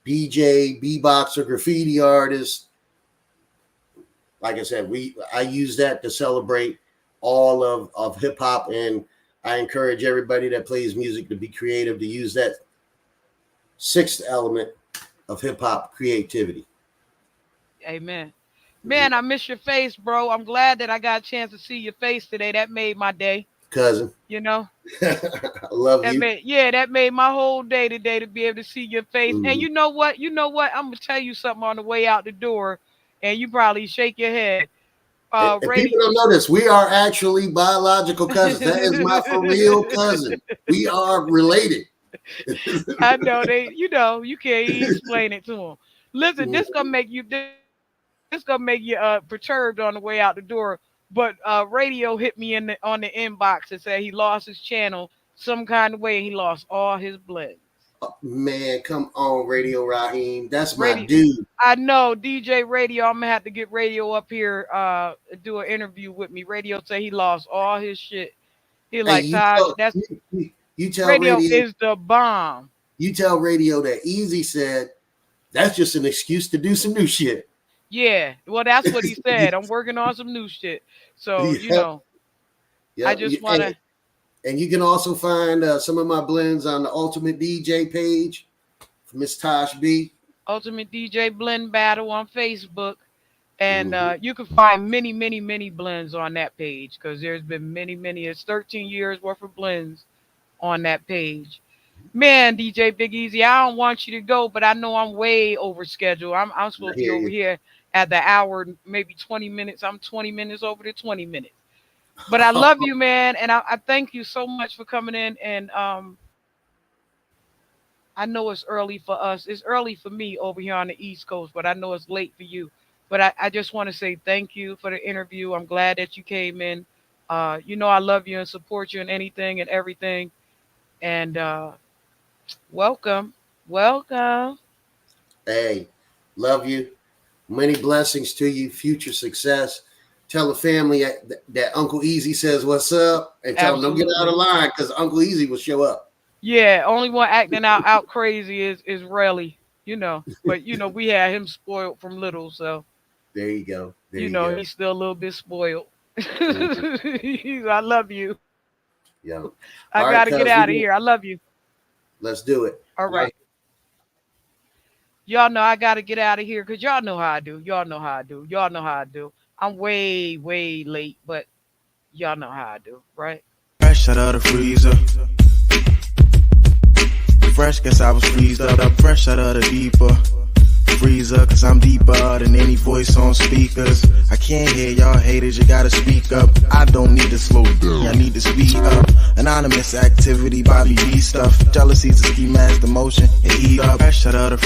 DJ, beatboxer, graffiti artist, like I said, I use that to celebrate all of hip hop. And I encourage everybody that plays music to be creative, to use that sixth element of hip hop creativity. Amen. Man, I miss your face, bro. I'm glad that I got a chance to see your face today. That made my day. Cousin, You know, I love you. that made my whole day today to be able to see your face. And Mhm. you know what? You know what? I'm gonna tell you something on the way out the door, and you probably shake your head. And people Radio. don't know this. We are actually biological cousins. That is my for real cousin. We are related. I know they. You can't even explain it to them. Listen, this gonna make you perturbed on the way out the door. But radio hit me on the inbox and said he lost his channel some kind of way and he lost all his blends. Oh, man, come on, Radio Raheem. That's my Radio, dude. I know DJ Radio. I'm gonna have to get Radio up here do an interview with me. Radio say he lost all his shit. He Hey, like Taj. That's you tell Radio Radio is the bomb. you tell Radio that Easy said that's just an excuse to do some new shit. Yeah, well that's what he said. I'm working on some new shit. So Yep, I yep. just wanna And you can also find some of my blends on the Ultimate DJ page for Miss Tosh B. Ultimate DJ Blend Battle on Facebook. And Mhm. you can find many, many, many blends on that page because there's been many, many. It's 13 years worth of blends on that page. Man, DJ Big Easy, I don't want you to go, but I know I'm way over schedule. I'm I supposed to be hear over you. here at the hour, maybe 20 minutes. I'm 20 minutes over the 20 minutes. But I love you, man, and I thank you so much for coming in. And I know it's early for us. It's early for me over here on the East Coast, but I know it's late for you. But I just want to say thank you for the interview. I'm glad that you came in. I love you and support you in anything and everything. And welcome, welcome. Hey, love you. Many blessings to you. Future success. Tell the family that Uncle Easy says what's up, and tell them don't get out of Absolutely. line because Uncle Easy will show up. Yeah, only one acting out crazy is Relly, But we had him spoiled from little, so There you go. There you go. he's still a little bit spoiled. Mhm. I love you. Yeah. I All right, gotta get cuz out of here. I love you. let's do it. All All right. right. Y'all know I gotta get out of here because y'all know how I do. Y'all know how I do. Y'all know how I do. I'm way, way late, but y'all know how I do, right? Fresh out of the freezer. Fresh, guess I was freezed up. Fresh out of the deeper freezer, cause I'm deeper than any voice on speakers. I can't hear y'all haters, you gotta speak up. I don't need to slow down, I need to speed up. Anonymous activity, Bobby B stuff. Jealousy's a ski mask, the motion, and eat up. Fresh out of the